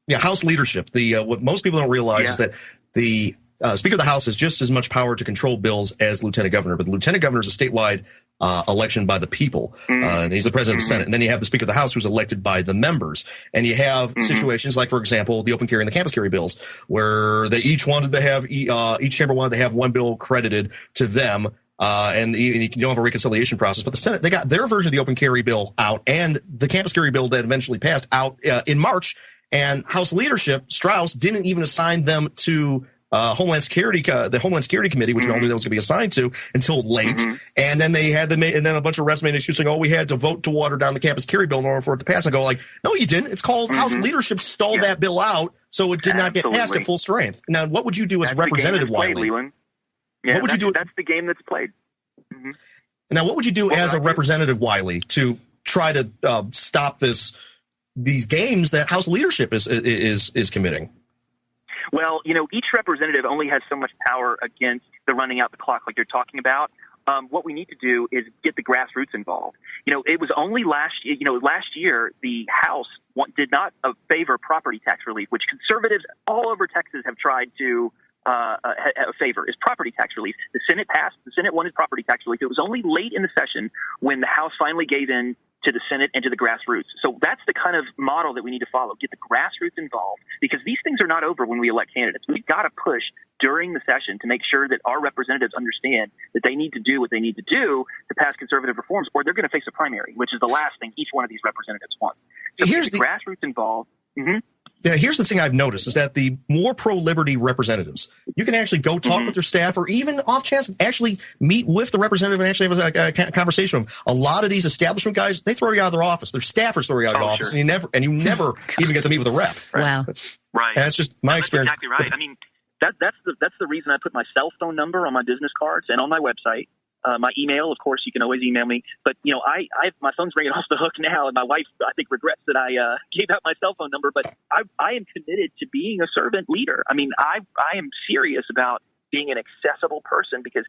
Yeah, House leadership. What most people don't realize is that the Speaker of the House has just as much power to control bills as Lieutenant Governor, but the Lieutenant Governor is a statewide election by the people, and he's the President of the Senate. And then you have the Speaker of the House, who's elected by the members. And you have situations like, for example, the open carry and the campus carry bills, where they each wanted to have each chamber wanted to have one bill credited to them and you don't have a reconciliation process. But the Senate, they got their version of the open carry bill out, and the campus carry bill that eventually passed out in March. And House leadership, Strauss, didn't even assign them to the Homeland Security Committee, which we all knew that was going to be assigned to, until late. And then they had and then a bunch of reps made an excuse saying, "Oh, we had to vote to water down the campus carry bill in order for it to pass." I go like, "No, you didn't. It's called House leadership stalled that bill out, so it did not get passed at full strength." Now, what would you do as Representative Wiley? Yeah, what would you do? That's the game that's played. Now, what would you do as a Representative Wiley to try to stop these games that House leadership is committing? Well, each representative only has so much power against the running out the clock like you're talking about. What we need to do is get the grassroots involved. It was only last year the House did not favor property tax relief, which conservatives all over Texas have tried to favor, is property tax relief. The Senate passed. The Senate wanted property tax relief. It was only late in the session when the House finally gave in to the Senate and to the grassroots. So that's the kind of model that we need to follow. Get the grassroots involved, because these things are not over when we elect candidates. We've got to push during the session to make sure that our representatives understand that they need to do what they need to do to pass conservative reforms, or they're going to face a primary, which is the last thing each one of these representatives wants. So get the grassroots involved. Yeah, here's the thing I've noticed is that the more pro-liberty representatives, you can actually go talk with their staff, or even off chance actually meet with the representative and actually have a conversation with them. A lot of these establishment guys, they throw you out of their office. Their staffers throw you out of your office, and you never even get to meet with a rep. Wow. Right. And that's just my experience. Exactly right. I mean, that's the reason I put my cell phone number on my business cards and on my website. My email, of course, you can always email me. But, my phone's ringing off the hook now, and my wife, I think, regrets that I gave out my cell phone number. But I am committed to being a servant leader. I mean, I am serious about being an accessible person because,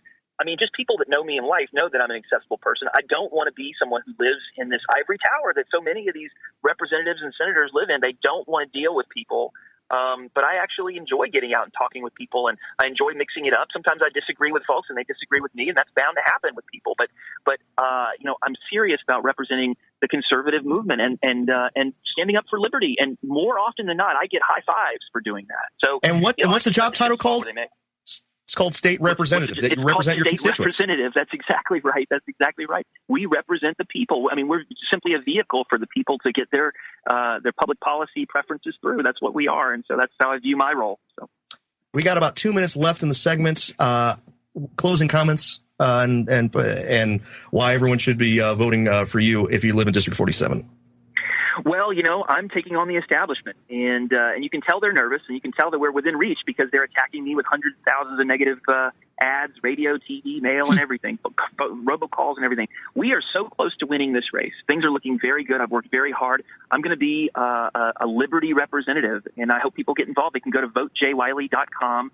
just people that know me in life know that I'm an accessible person. I don't want to be someone who lives in this ivory tower that so many of these representatives and senators live in. They don't want to deal with people. But I actually enjoy getting out and talking with people, and I enjoy mixing it up. Sometimes I disagree with folks, and they disagree with me, and that's bound to happen with people. But I'm serious about representing the conservative movement and standing up for liberty. And more often than not, I get high fives for doing that. So, and what's the job title called? It's called state representative. That you represent your constituents. Representative. That's exactly right. We represent the people. I mean, we're simply a vehicle for the people to get their public policy preferences through. That's what we are, and so that's how I view my role. So, we got about 2 minutes left in the segment. Closing comments and why everyone should be voting for you if you live in District 47. Well, I'm taking on the establishment, and you can tell they're nervous, and you can tell that we're within reach because they're attacking me with hundreds of thousands of negative ads, radio, TV, mail, and everything, robocalls and everything. We are so close to winning this race. Things are looking very good. I've worked very hard. I'm going to be a Liberty representative, and I hope people get involved. They can go to votejwiley.com.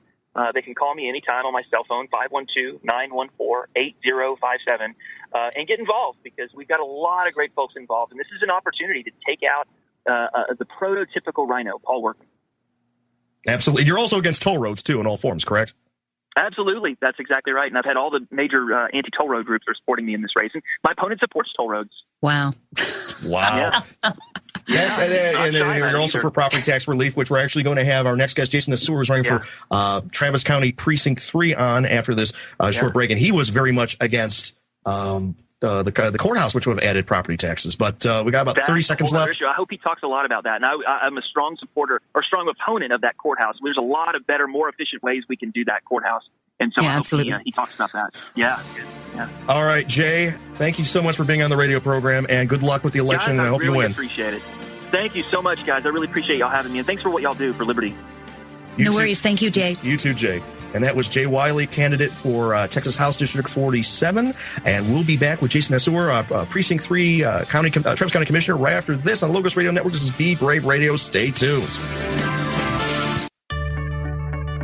They can call me anytime on my cell phone, 512-914-8057, and get involved because we've got a lot of great folks involved. And this is an opportunity to take out the prototypical rhino, Paul Workman. Absolutely. You're also against toll roads, too, in all forms, correct? Absolutely. That's exactly right. And I've had all the major anti-toll road groups are supporting me in this race. And my opponent supports toll roads. Wow. Yeah. Yes, and you're also for property tax relief, which we're actually going to have our next guest, Jason Nasur, is running for Travis County Precinct 3 on after this short break. And he was very much against the courthouse, which would have added property taxes. But we got about 30 seconds left. Issue. I hope he talks a lot about that. And I'm a strong supporter or strong opponent of that courthouse. There's a lot of better, more efficient ways we can do that courthouse. And so I hope he talks about that. Yeah. All right, Jay, thank you so much for being on the radio program, and good luck with the election, and I hope you win. I really appreciate it. Thank you so much, guys. I really appreciate y'all having me, and thanks for what y'all do for liberty. No worries. Thank you, Jay. You too, Jay. And that was Jay Wiley, candidate for Texas House District 47. And we'll be back with Jason Nasur, Precinct 3 Travis County Commissioner, right after this on Logos Radio Network. This is Be Brave Radio. Stay tuned.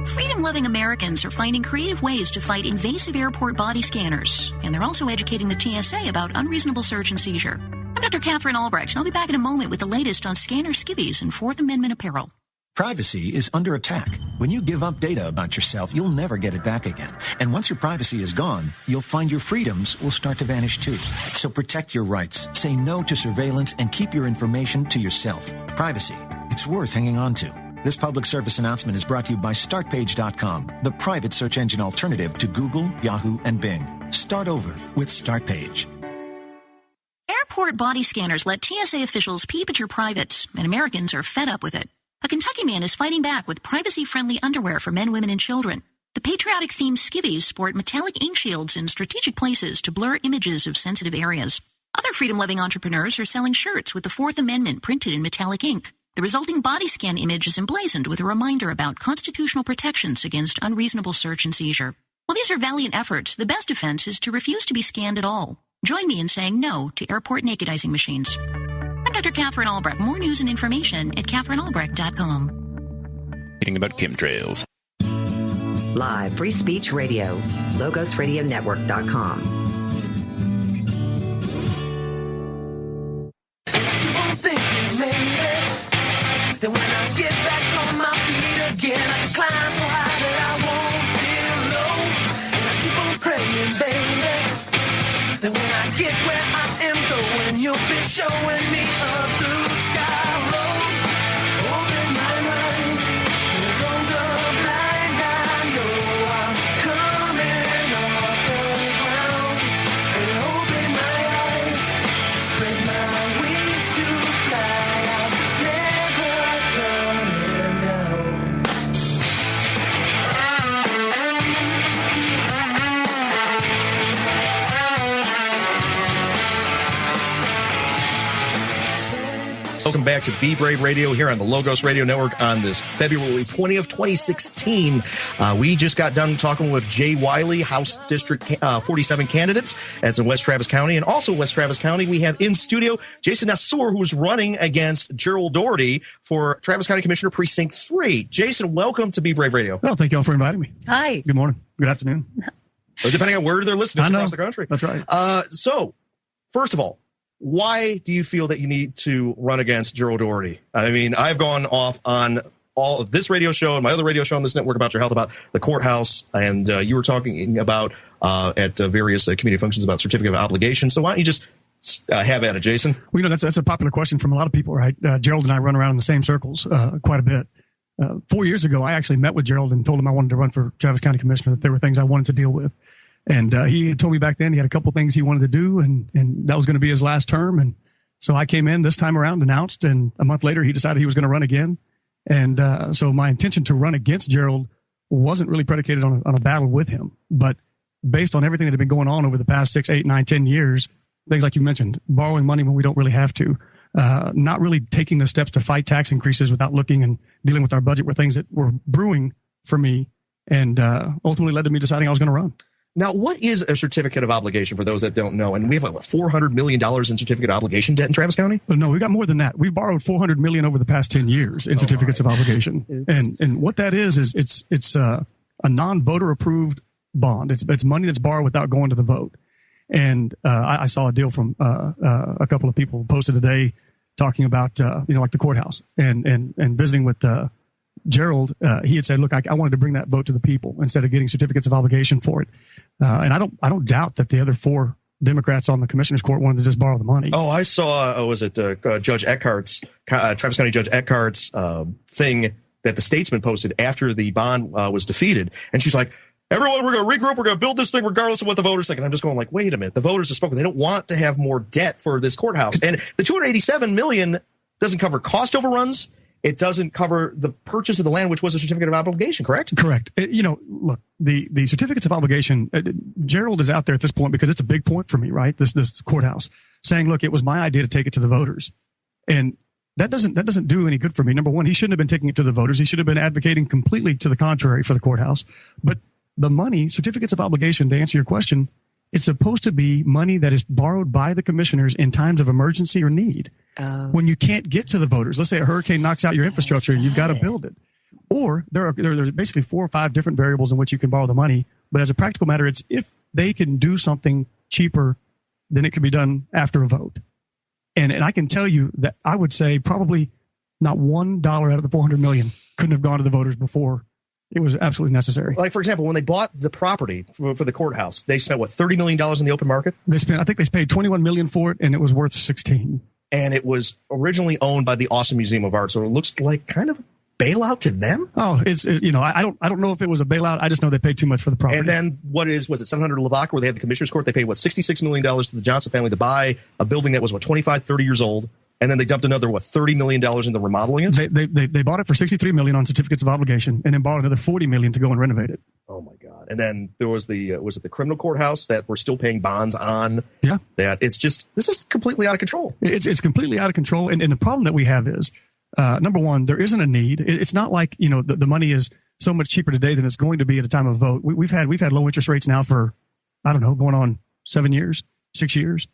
Freedom-loving Americans are finding creative ways to fight invasive airport body scanners. And they're also educating the TSA about unreasonable search and seizure. I'm Dr. Catherine Albrecht, and I'll be back in a moment with the latest on scanner skivvies and Fourth Amendment apparel. Privacy is under attack. When you give up data about yourself, you'll never get it back again. And once your privacy is gone, you'll find your freedoms will start to vanish too. So protect your rights, say no to surveillance, and keep your information to yourself. Privacy, it's worth hanging on to. This public service announcement is brought to you by StartPage.com, the private search engine alternative to Google, Yahoo, and Bing. Start over with StartPage. Airport body scanners let TSA officials peep at your privates, and Americans are fed up with it. A Kentucky man is fighting back with privacy-friendly underwear for men, women, and children. The patriotic-themed skivvies sport metallic ink shields in strategic places to blur images of sensitive areas. Other freedom-loving entrepreneurs are selling shirts with the Fourth Amendment printed in metallic ink. The resulting body scan image is emblazoned with a reminder about constitutional protections against unreasonable search and seizure. While these are valiant efforts, the best defense is to refuse to be scanned at all. Join me in saying no to airport nakedizing machines. I'm Dr. Catherine Albrecht. More news and information at CatherineAlbrecht.com. Reading about chemtrails. Live Free Speech Radio, LogosRadioNetwork.com. Then when I get back on my feet again, I can climb so high that I won't feel low. And I keep on praying, baby. Then when I get where I am going, you'll be showing me a blue sky road. Open my mind, on the blind eye, know I'm coming off the ground. And open my eyes, spread my wings to fly out. Welcome back to Be Brave Radio here on the Logos Radio Network on this February 20th, 2016. We just got done talking with Jay Wiley, House District 47 candidates. That's in West Travis County. And also West Travis County, we have in studio Jason Nassour, who's running against Gerald Doherty for Travis County Commissioner Precinct 3. Jason, welcome to Be Brave Radio. Well, thank you all for inviting me. Hi. Good morning. Good afternoon. Or depending on where they're listening across the country. That's right. So, first of all, why do you feel that you need to run against Gerald Doherty? I mean, I've gone off on all of this radio show and my other radio show on this network about your health, about the courthouse, and you were talking about at various community functions about certificate of obligation. So why don't you just have at it, Jason? Well, that's a popular question from a lot of people, right? Gerald and I run around in the same circles quite a bit. 4 years ago, I actually met with Gerald and told him I wanted to run for Travis County Commissioner, that there were things I wanted to deal with. And he had told me back then he had a couple things he wanted to do, and that was going to be his last term. And so I came in this time around, announced, and a month later he decided he was going to run again. And so my intention to run against Gerald wasn't really predicated on a battle with him, but based on everything that had been going on over the past 6, 8, 9, 10 years, things like you mentioned, borrowing money when we don't really have to, not really taking the steps to fight tax increases without looking and dealing with our budget, were things that were brewing for me, and ultimately led to me deciding I was going to run. Now, what is a certificate of obligation for those that don't know? And we have like $400 million in certificate of obligation debt in Travis County? Well, no, we got more than that. We've borrowed $400 million over the past 10 years in certificates of obligation. And what that is it's a non-voter approved bond. It's money that's borrowed without going to the vote. And I saw a deal from a couple of people posted today talking about like the courthouse and visiting with Gerald. He had said, look, I wanted to bring that vote to the people instead of getting certificates of obligation for it. And I don't doubt that the other 4 Democrats on the commissioner's court wanted to just borrow the money. Oh, I saw, was it Judge Eckhart's, Travis County Judge Eckhart's thing that the Statesman posted after the bond was defeated. And she's like, everyone, we're going to regroup. We're going to build this thing regardless of what the voters think. And I'm just going like, wait a minute. The voters have spoken. They don't want to have more debt for this courthouse. And the $287 million doesn't cover cost overruns. It doesn't cover the purchase of the land, which was a certificate of obligation, correct? Correct. Look, the certificates of obligation, Gerald is out there at this point because it's a big point for me, right? This courthouse saying, look, it was my idea to take it to the voters. And that doesn't do any good for me. Number one, he shouldn't have been taking it to the voters. He should have been advocating completely to the contrary for the courthouse. But the money, certificates of obligation, to answer your question, it's supposed to be money that is borrowed by the commissioners in times of emergency or need. When you can't get to the voters, let's say a hurricane knocks out your infrastructure and you've got to build it. Or there are basically 4 or 5 different variables in which you can borrow the money. But as a practical matter, it's if they can do something cheaper, then it can be done after a vote. And I can tell you that I would say probably not $1 out of the $400 million couldn't have gone to the voters before it was absolutely necessary. Like, for example, when they bought the property for the courthouse, they spent, $30 million in the open market? I think they paid $21 million for it, and it was worth $16. And it was originally owned by the Austin Museum of Art, so it looks like kind of bailout to them? Oh, I don't know if it was a bailout. I just know they paid too much for the property. And then was it 700 Lavaca where they had the commissioner's court? They paid, $66 million to the Johnson family to buy a building that was, 25, 30 years old. And then they dumped another, $30 million into remodeling it? They bought it for $63 million on certificates of obligation and then borrowed another $40 million to go and renovate it. Oh my God. And then there was was it the criminal courthouse that we're still paying bonds on? Yeah. That this is completely out of control. It's completely out of control. And the problem that we have is, number one, there isn't a need. It's not like, the money is so much cheaper today than it's going to be at a time of vote. We've had low interest rates now for, I don't know, going on 7 years, 6 years.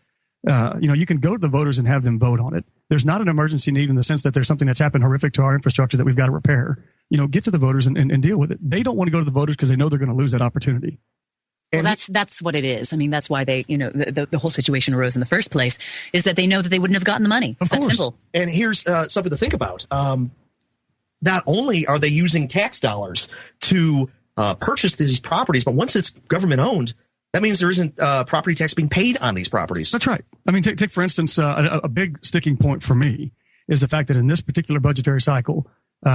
You can go to the voters and have them vote on it. There's not an emergency need in the sense that there's something that's happened horrific to our infrastructure that we've got to repair. Get to the voters and deal with it. They don't want to go to the voters because they know they're going to lose that opportunity. Well, that's what it is. I mean, that's why they, the whole situation arose in the first place, is that they know that they wouldn't have gotten the money. Of course. Simple. And here's something to think about. Not only are they using tax dollars to purchase these properties, but once it's government owned, that means there isn't property tax being paid on these properties. That's right. I mean, take for instance, a big sticking point for me is the fact that in this particular budgetary cycle, you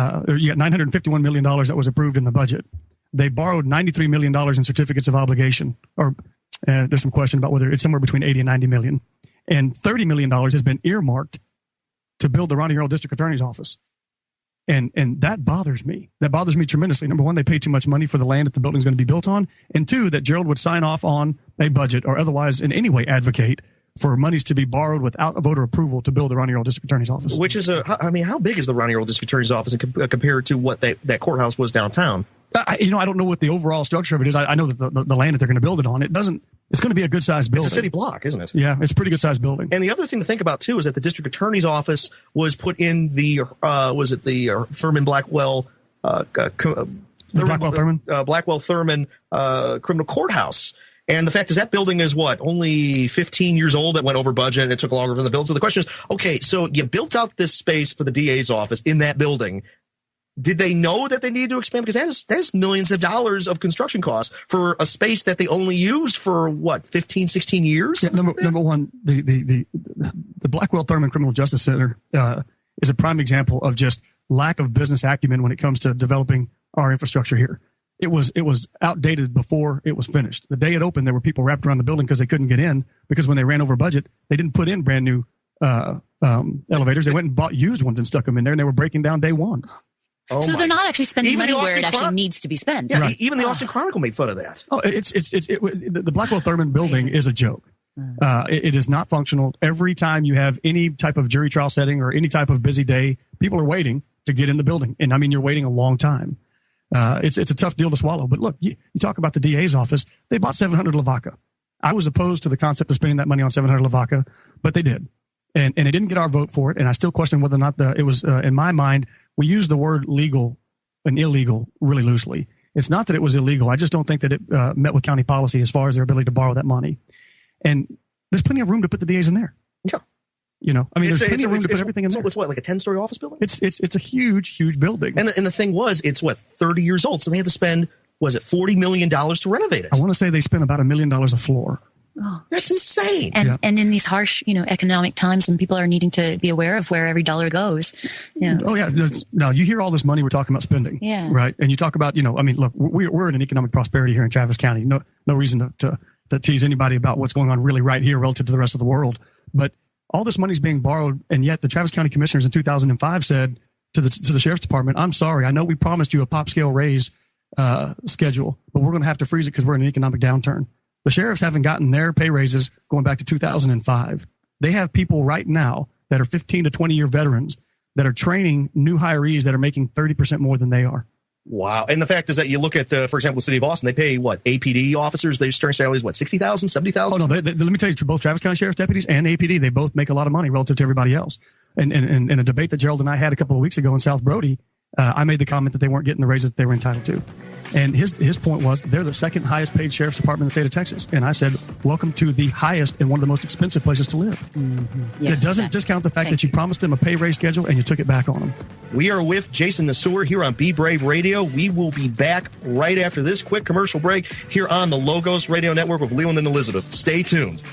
got $951 million that was approved in the budget. They borrowed $93 million in certificates of obligation, or there's some question about whether it's somewhere between 80 and 90 million. And $30 million has been earmarked to build the Ronnie Earl District Attorney's Office. And that bothers me. That bothers me tremendously. Number one, they pay too much money for the land that the building's going to be built on. And two, that Gerald would sign off on a budget or otherwise in any way advocate for monies to be borrowed without a voter approval to build the Ronnie Earl District Attorney's Office. Which is how big is the Ronnie Earl District Attorney's Office compared to what that courthouse was downtown? I don't know what the overall structure of it is. I know that the land that they're going to build it on, it's going to be a good sized building. It's a city block, isn't it? Yeah, it's a pretty good sized building. And the other thing to think about too is that the district attorney's office was put in the Thurman Blackwell Thurman criminal courthouse. And the fact is that building is only 15 years old. That went over budget and it took longer for them to build. So the question is, okay, so you built out this space for the DA's office in that building. Did they know that they needed to expand? Because that is millions of dollars of construction costs for a space that they only used for 15, 16 years? Yeah, number one, the Blackwell Thurman Criminal Justice Center is a prime example of just lack of business acumen when it comes to developing our infrastructure here. It was outdated before it was finished. The day it opened, there were people wrapped around the building because they couldn't get in, because when they ran over budget, they didn't put in brand new elevators. They went and bought used ones and stuck them in there, and they were breaking down day one. So they're not actually spending money where it actually needs to be spent. Yeah, right. Even the Austin Chronicle made fun of that. Oh, the Blackwell Thurman building is a joke. It is not functional. Every time you have any type of jury trial setting or any type of busy day, people are waiting to get in the building. And I mean, you're waiting a long time. It's a tough deal to swallow. But look, you talk about the DA's office. They bought 700 Lavaca. I was opposed to the concept of spending that money on 700 Lavaca, but they did. And it didn't get our vote for it. And I still question whether or not it was, in my mind, we use the word legal and illegal really loosely. It's not that it was illegal. I just don't think that it met with county policy as far as their ability to borrow that money. And there's plenty of room to put the DAs in there. Yeah. I mean, there's plenty of room to put everything in there. It's like a 10-story office building? It's a huge building. And the thing was, it's 30 years old. So they had to spend, $40 million to renovate it? I want to say they spent about $1 million a floor. Oh, that's insane. And in these harsh, economic times when people are needing to be aware of where every dollar goes. Oh yeah. Now you hear all this money we're talking about spending. Yeah. Right. And you talk about, look, we're in an economic prosperity here in Travis County. No reason to tease anybody about what's going on really right here relative to the rest of the world. But all this money's being borrowed. And yet the Travis County commissioners in 2005 said to the sheriff's department, I'm sorry. I know we promised you a pop scale raise schedule, but we're going to have to freeze it because we're in an economic downturn. The sheriffs haven't gotten their pay raises going back to 2005. They have people right now that are 15 to 20-year veterans that are training new hirees that are making 30% more than they are. Wow. And the fact is that you look at, for example, the city of Austin, they pay, APD officers, their starting salary is, $60,000, $70,000? Oh, no, let me tell you, both Travis County Sheriff's deputies and APD, they both make a lot of money relative to everybody else. And in a debate that Gerald and I had a couple of weeks ago in South Brody, I made the comment that they weren't getting the raises that they were entitled to. And his point was they're the second highest paid sheriff's department in the state of Texas. And I said, welcome to the highest and one of the most expensive places to live. Mm-hmm. Yeah, it doesn't discount the fact that you promised them a pay raise schedule and you took it back on them. We are with Jason Nasur here on Be Brave Radio. We will be back right after this quick commercial break here on the Logos Radio Network with Leland and Elizabeth. Stay tuned.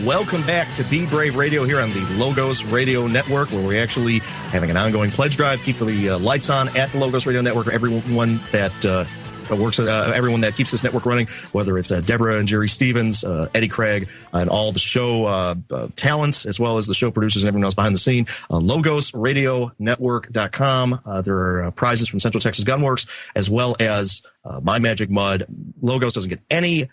welcome back to Be Brave Radio here on the Logos Radio Network, where we're actually having an ongoing pledge drive. Keep the lights on at the Logos Radio Network. Everyone that works, everyone that keeps this network running, whether it's Deborah and Jerry Stevens, Eddie Craig, and all the show talents, as well as the show producers and everyone else behind the scene. LogosRadioNetwork.com. There are prizes from Central Texas Gunworks, as well as My Magic Mud. Logos doesn't get any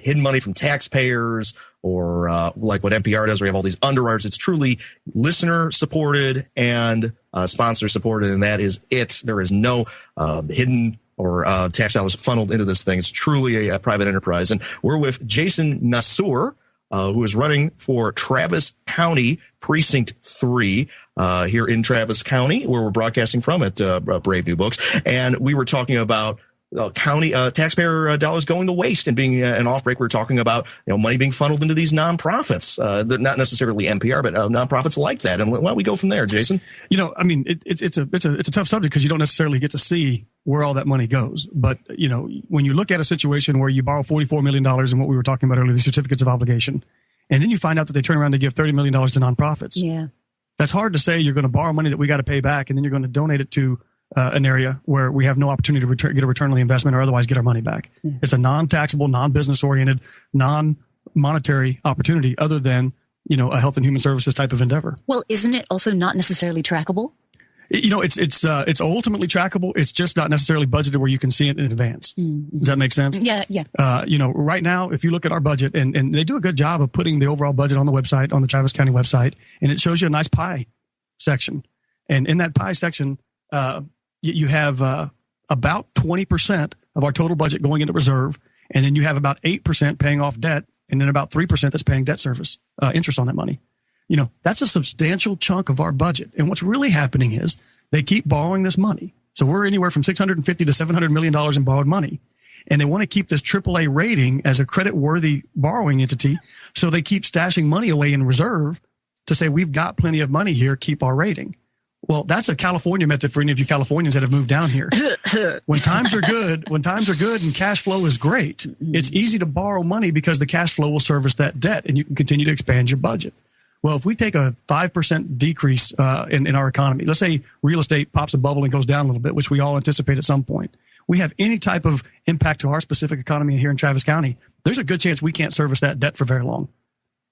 hidden money from taxpayers or like what NPR does, where you have all these underwriters. It's truly listener supported and sponsor supported, and that is it. There is no hidden or tax dollars funneled into this thing. It's truly a private enterprise. And we're with Jason Nassour, who is running for Travis County Precinct 3 here in Travis County, where we're broadcasting from at Brave New Books. And we were talking about county taxpayer dollars going to waste and being an off break. We're talking about money being funneled into these nonprofits, they're not necessarily NPR, but nonprofits like that. And why don't we go from there, Jason? I mean, it's a tough subject because you don't necessarily get to see where all that money goes. But when you look at a situation where you borrow $44 million in what we were talking about earlier, the certificates of obligation, and then you find out that they turn around to give $30 million to nonprofits. Yeah, that's hard to say. You're going to borrow money that we got to pay back, and then you're going to donate it to an area where we have no opportunity to get a return on the investment or otherwise get our money back. Yeah. It's a non-taxable, non-business oriented, non-monetary opportunity other than, a health and human services type of endeavor. Well, isn't it also not necessarily trackable? It's ultimately trackable. It's just not necessarily budgeted where you can see it in advance. Mm-hmm. Does that make sense? Yeah. Right now, if you look at our budget, and they do a good job of putting the overall budget on the website, on the Travis County website, and it shows you a nice pie section. And in that pie section, you have about 20% of our total budget going into reserve, and then you have about 8% paying off debt, and then about 3% that's paying debt service interest on that money. That's a substantial chunk of our budget. And what's really happening is they keep borrowing this money. So we're anywhere from $650 to $700 million in borrowed money. And they want to keep this AAA rating as a credit-worthy borrowing entity. So they keep stashing money away in reserve to say, we've got plenty of money here, keep our rating. Well, that's a California method for any of you Californians that have moved down here. When times are good and cash flow is great, it's easy to borrow money because the cash flow will service that debt and you can continue to expand your budget. Well, if we take a 5% decrease in our economy, let's say real estate pops a bubble and goes down a little bit, which we all anticipate at some point, we have any type of impact to our specific economy here in Travis County, there's a good chance we can't service that debt for very long.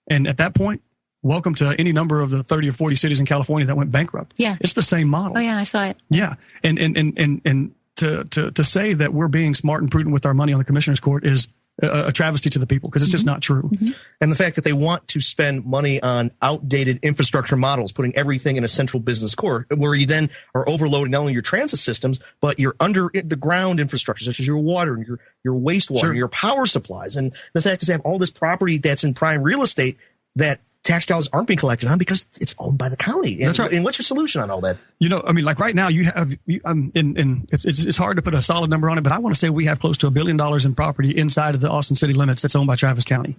And at that point, welcome to any number of the 30 or 40 cities in California that went bankrupt. Yeah. It's the same model. Oh, yeah, I saw it. Yeah. And to say that we're being smart and prudent with our money on the commissioner's court is a travesty to the people because it's just not true. Mm-hmm. And the fact that they want to spend money on outdated infrastructure models, putting everything in a central business core, where you then are overloading not only your transit systems, but your under the ground infrastructure, such as your water and your wastewater, Sure. your power supplies. And the fact is they have all this property that's in prime real estate that tax dollars aren't being collected on because it's owned by the county. And, That's right. And what's your solution on all that? Like right now you have, it's hard to put a solid number on it, but I want to say we have close to $1 billion in property inside of the Austin city limits that's owned by Travis County.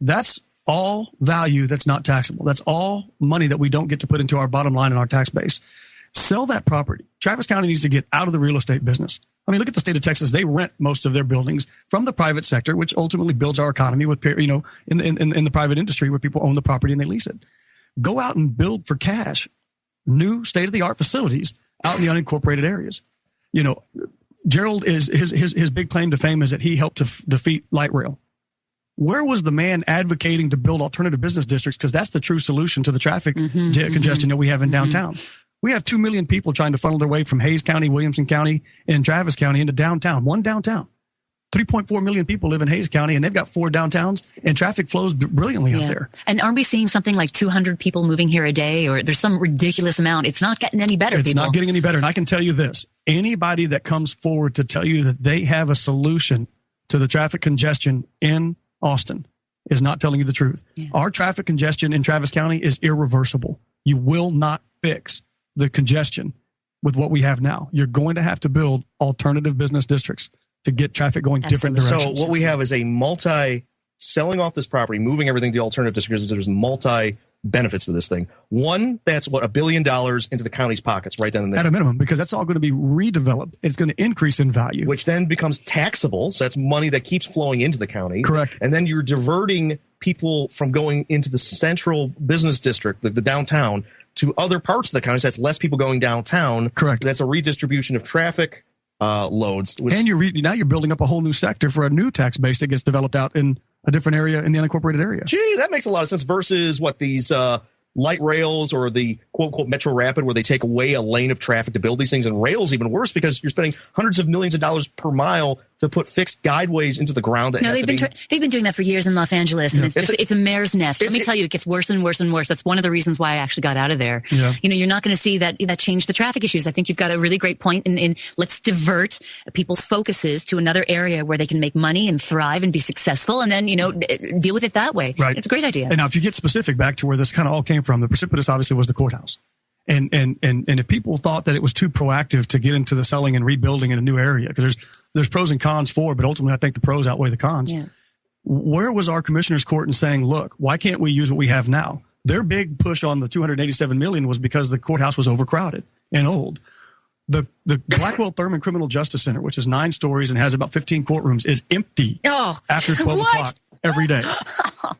That's all value that's not taxable. That's all money that we don't get to put into our bottom line and our tax base. Sell that property. Travis County needs to get out of the real estate business. I mean, look at the state of Texas. They rent most of their buildings from the private sector, which ultimately builds our economy with, in the private industry where people own the property and they lease it. Go out and build for cash new state-of-the-art facilities out in the unincorporated areas. Gerald is his big claim to fame is that he helped to defeat light rail. Where was the man advocating to build alternative business districts? Because that's the true solution to the traffic congestion that we have in downtown. We have 2 million people trying to funnel their way from Hayes County, Williamson County, and Travis County into downtown. One downtown. 3.4 million people live in Hayes County, and they've got 4 downtowns, and traffic flows brilliantly out there. And aren't we seeing something like 200 people moving here a day, or there's some ridiculous amount? It's not getting any better, It's not getting any better. And I can tell you this. Anybody that comes forward to tell you that they have a solution to the traffic congestion in Austin is not telling you the truth. Yeah. Our traffic congestion in Travis County is irreversible. You will not fix the congestion with what we have now. You're going to have to build alternative business districts to get traffic going different directions. So what we have is a selling off this property, moving everything to alternative districts. There's multi benefits to this thing. One, that's $1 billion into the county's pockets right down there. At a minimum, because that's all going to be redeveloped. It's going to increase in value. Which then becomes taxable. So that's money that keeps flowing into the county. Correct. And then you're diverting people from going into the central business district, the downtown, to other parts of the county. So that's less people going downtown. Correct. That's a redistribution of traffic loads. And now you're building up a whole new sector for a new tax base that gets developed out in a different area in the unincorporated area. Gee, that makes a lot of sense versus what these light rails or the quote-unquote Metro Rapid, where they take away a lane of traffic to build these things. And rails even worse because you're spending hundreds of millions of dollars per mile to put fixed guideways into the ground. That they've been doing that for years in Los Angeles, and it's a mare's nest. Let me tell you, it gets worse and worse and worse. That's one of the reasons why I actually got out of there. Yeah. You're not going to see that change the traffic issues. I think you've got a really great point in let's divert people's focuses to another area where they can make money and thrive and be successful, and then deal with it that way. Right. It's a great idea. And now, if you get specific back to where this kind of all came from, the precipitous obviously was the courthouse. And if people thought that it was too proactive to get into the selling and rebuilding in a new area, because there's pros and cons for it, but ultimately I think the pros outweigh the cons. Yeah. Where was our commissioner's court in saying, look, why can't we use what we have now? Their big push on the $287 million was because the courthouse was overcrowded and old. The Blackwell Thurman Criminal Justice Center, which is 9 stories and has about 15 courtrooms, is empty after 12 o'clock every day.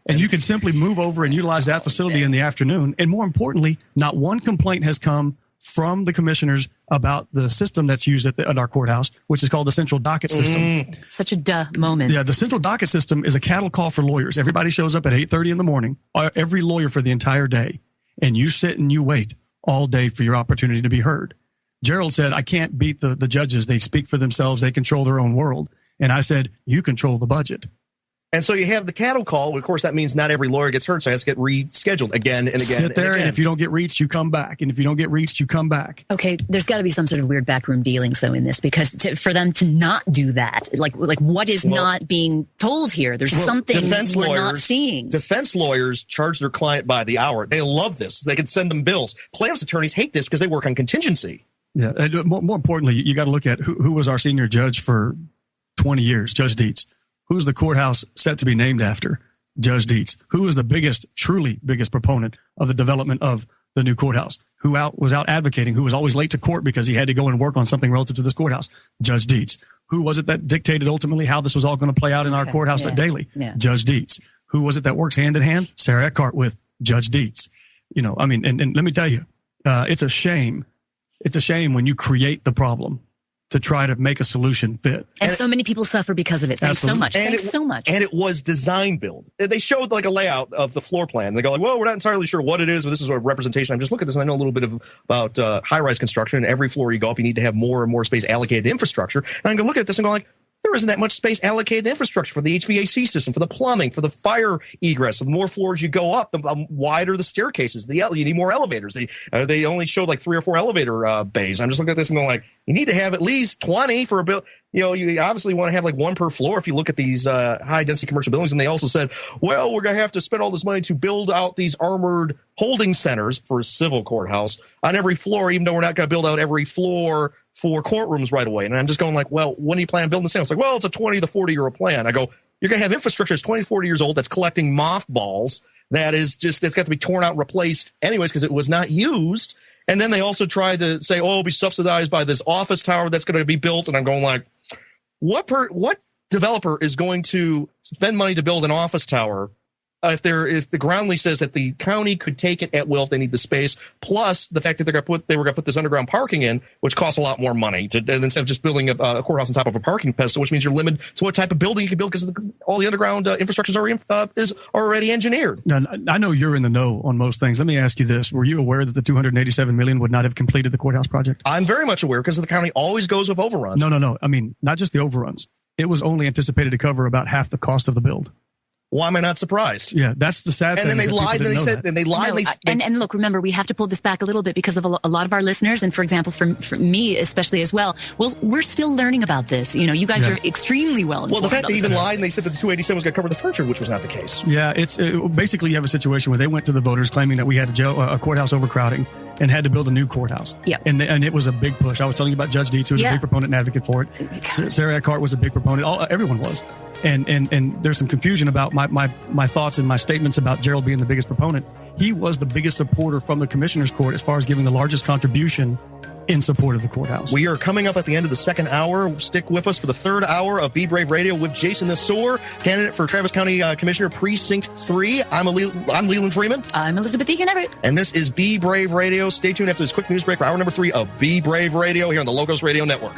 And you can simply move over and utilize that facility in the afternoon. And more importantly, not one complaint has come from the commissioners about the system that's used at our courthouse, which is called the central docket system. Such a duh moment. Yeah, the central docket system is a cattle call for lawyers. Everybody shows up at 8:30 in the morning, every lawyer for the entire day, and you sit and you wait all day for your opportunity to be heard. Gerald said, I can't beat the judges. They speak for themselves. They control their own world. And I said, you control the budget. And so you have the cattle call. Of course, that means not every lawyer gets heard, so it has to get rescheduled again and again. Sit there, and if you don't get reached, you come back. And if you don't get reached, you come back. Okay, there's got to be some sort of weird backroom dealings, though, in this, because for them to not do that, like what is not being told here? There's something we're not seeing. Defense lawyers charge their client by the hour. They love this. They can send them bills. Plaintiffs' attorneys hate this because they work on contingency. Yeah, and more importantly, you got to look at who was our senior judge for 20 years, Judge Dietz. Who's the courthouse set to be named after? Judge Dietz. Who was the truly biggest proponent of the development of the new courthouse? Who was out advocating? Who was always late to court because he had to go and work on something relative to this courthouse? Judge Dietz. Who was it that dictated ultimately how this was all going to play out in our courthouse daily? Yeah. Judge Dietz. Who was it that works hand in hand? Sarah Eckhart with Judge Dietz. And let me tell you, it's a shame. It's a shame when you create the problem to try to make a solution fit. And so many people suffer because of it. Thanks so much. Thanks so much. And it was design build. They showed like a layout of the floor plan. They go like, well, we're not entirely sure what it is, but this is a representation. I'm just looking at this and I know a little bit about high-rise construction. And every floor you go up, you need to have more and more space allocated to infrastructure. And I'm going to look at this and go like, there isn't that much space allocated to infrastructure for the HVAC system, for the plumbing, for the fire egress. The more floors you go up, the wider the staircases. You need more elevators. They only showed like 3 or 4 elevator bays. I'm just looking at this and going like, you need to have at least 20 for a build. You obviously want to have like 1 per floor if you look at these high density commercial buildings. And they also said, well, we're going to have to spend all this money to build out these armored holding centers for a civil courthouse on every floor, even though we're not going to build out every floor for courtrooms right away. And I'm just going like, well, when do you plan on building this thing? It's like, well, it's a 20 to 40 year plan. I go, you're going to have infrastructure that's 20 to 40 years old that's collecting mothballs that is just, it's got to be torn out and replaced anyways because it was not used. And then they also tried to say, oh, it'll be subsidized by this office tower that's going to be built. And I'm going like, what developer is going to spend money to build an office tower if the ground lease says that the county could take it at will if they need the space, plus the fact that they were going to put this underground parking in, which costs a lot more money instead of just building a courthouse on top of a parking pedestal, which means you're limited to what type of building you can build because all the underground infrastructure is already engineered. Now, I know you're in the know on most things. Let me ask you this: were you aware that the $287 million would not have completed the courthouse project? I'm very much aware because the county always goes with overruns. No. I mean, not just the overruns. It was only anticipated to cover about half the cost of the build. Why am I not surprised? Yeah, that's the sad thing. And then they lied. And look, remember, we have to pull this back a little bit because of a lot of our listeners, and for example, for me especially as well. Well, we're still learning about this. You guys are extremely well informed. Well, the fact they even lied and they said that the 287 was going to cover the furniture, which was not the case. Yeah, basically you have a situation where they went to the voters claiming that we had a courthouse overcrowding and had to build a new courthouse. Yeah, and it was a big push. I was telling you about Judge Dietz, who was a big proponent and advocate for it. Sarah Eckhart was a big proponent. Everyone was. And there's some confusion about my thoughts and my statements about Gerald being the biggest proponent. He was the biggest supporter from the commissioner's court as far as giving the largest contribution in support of the courthouse. We are coming up at the end of the second hour. Stick with us for the third hour of Be Brave Radio with Jason Nassour, candidate for Travis County Commissioner Precinct 3. I'm Leland Freeman. I'm Elizabeth Egan Everett. And this is Be Brave Radio. Stay tuned after this quick news break for hour number 3 of Be Brave Radio here on the Logos Radio Network.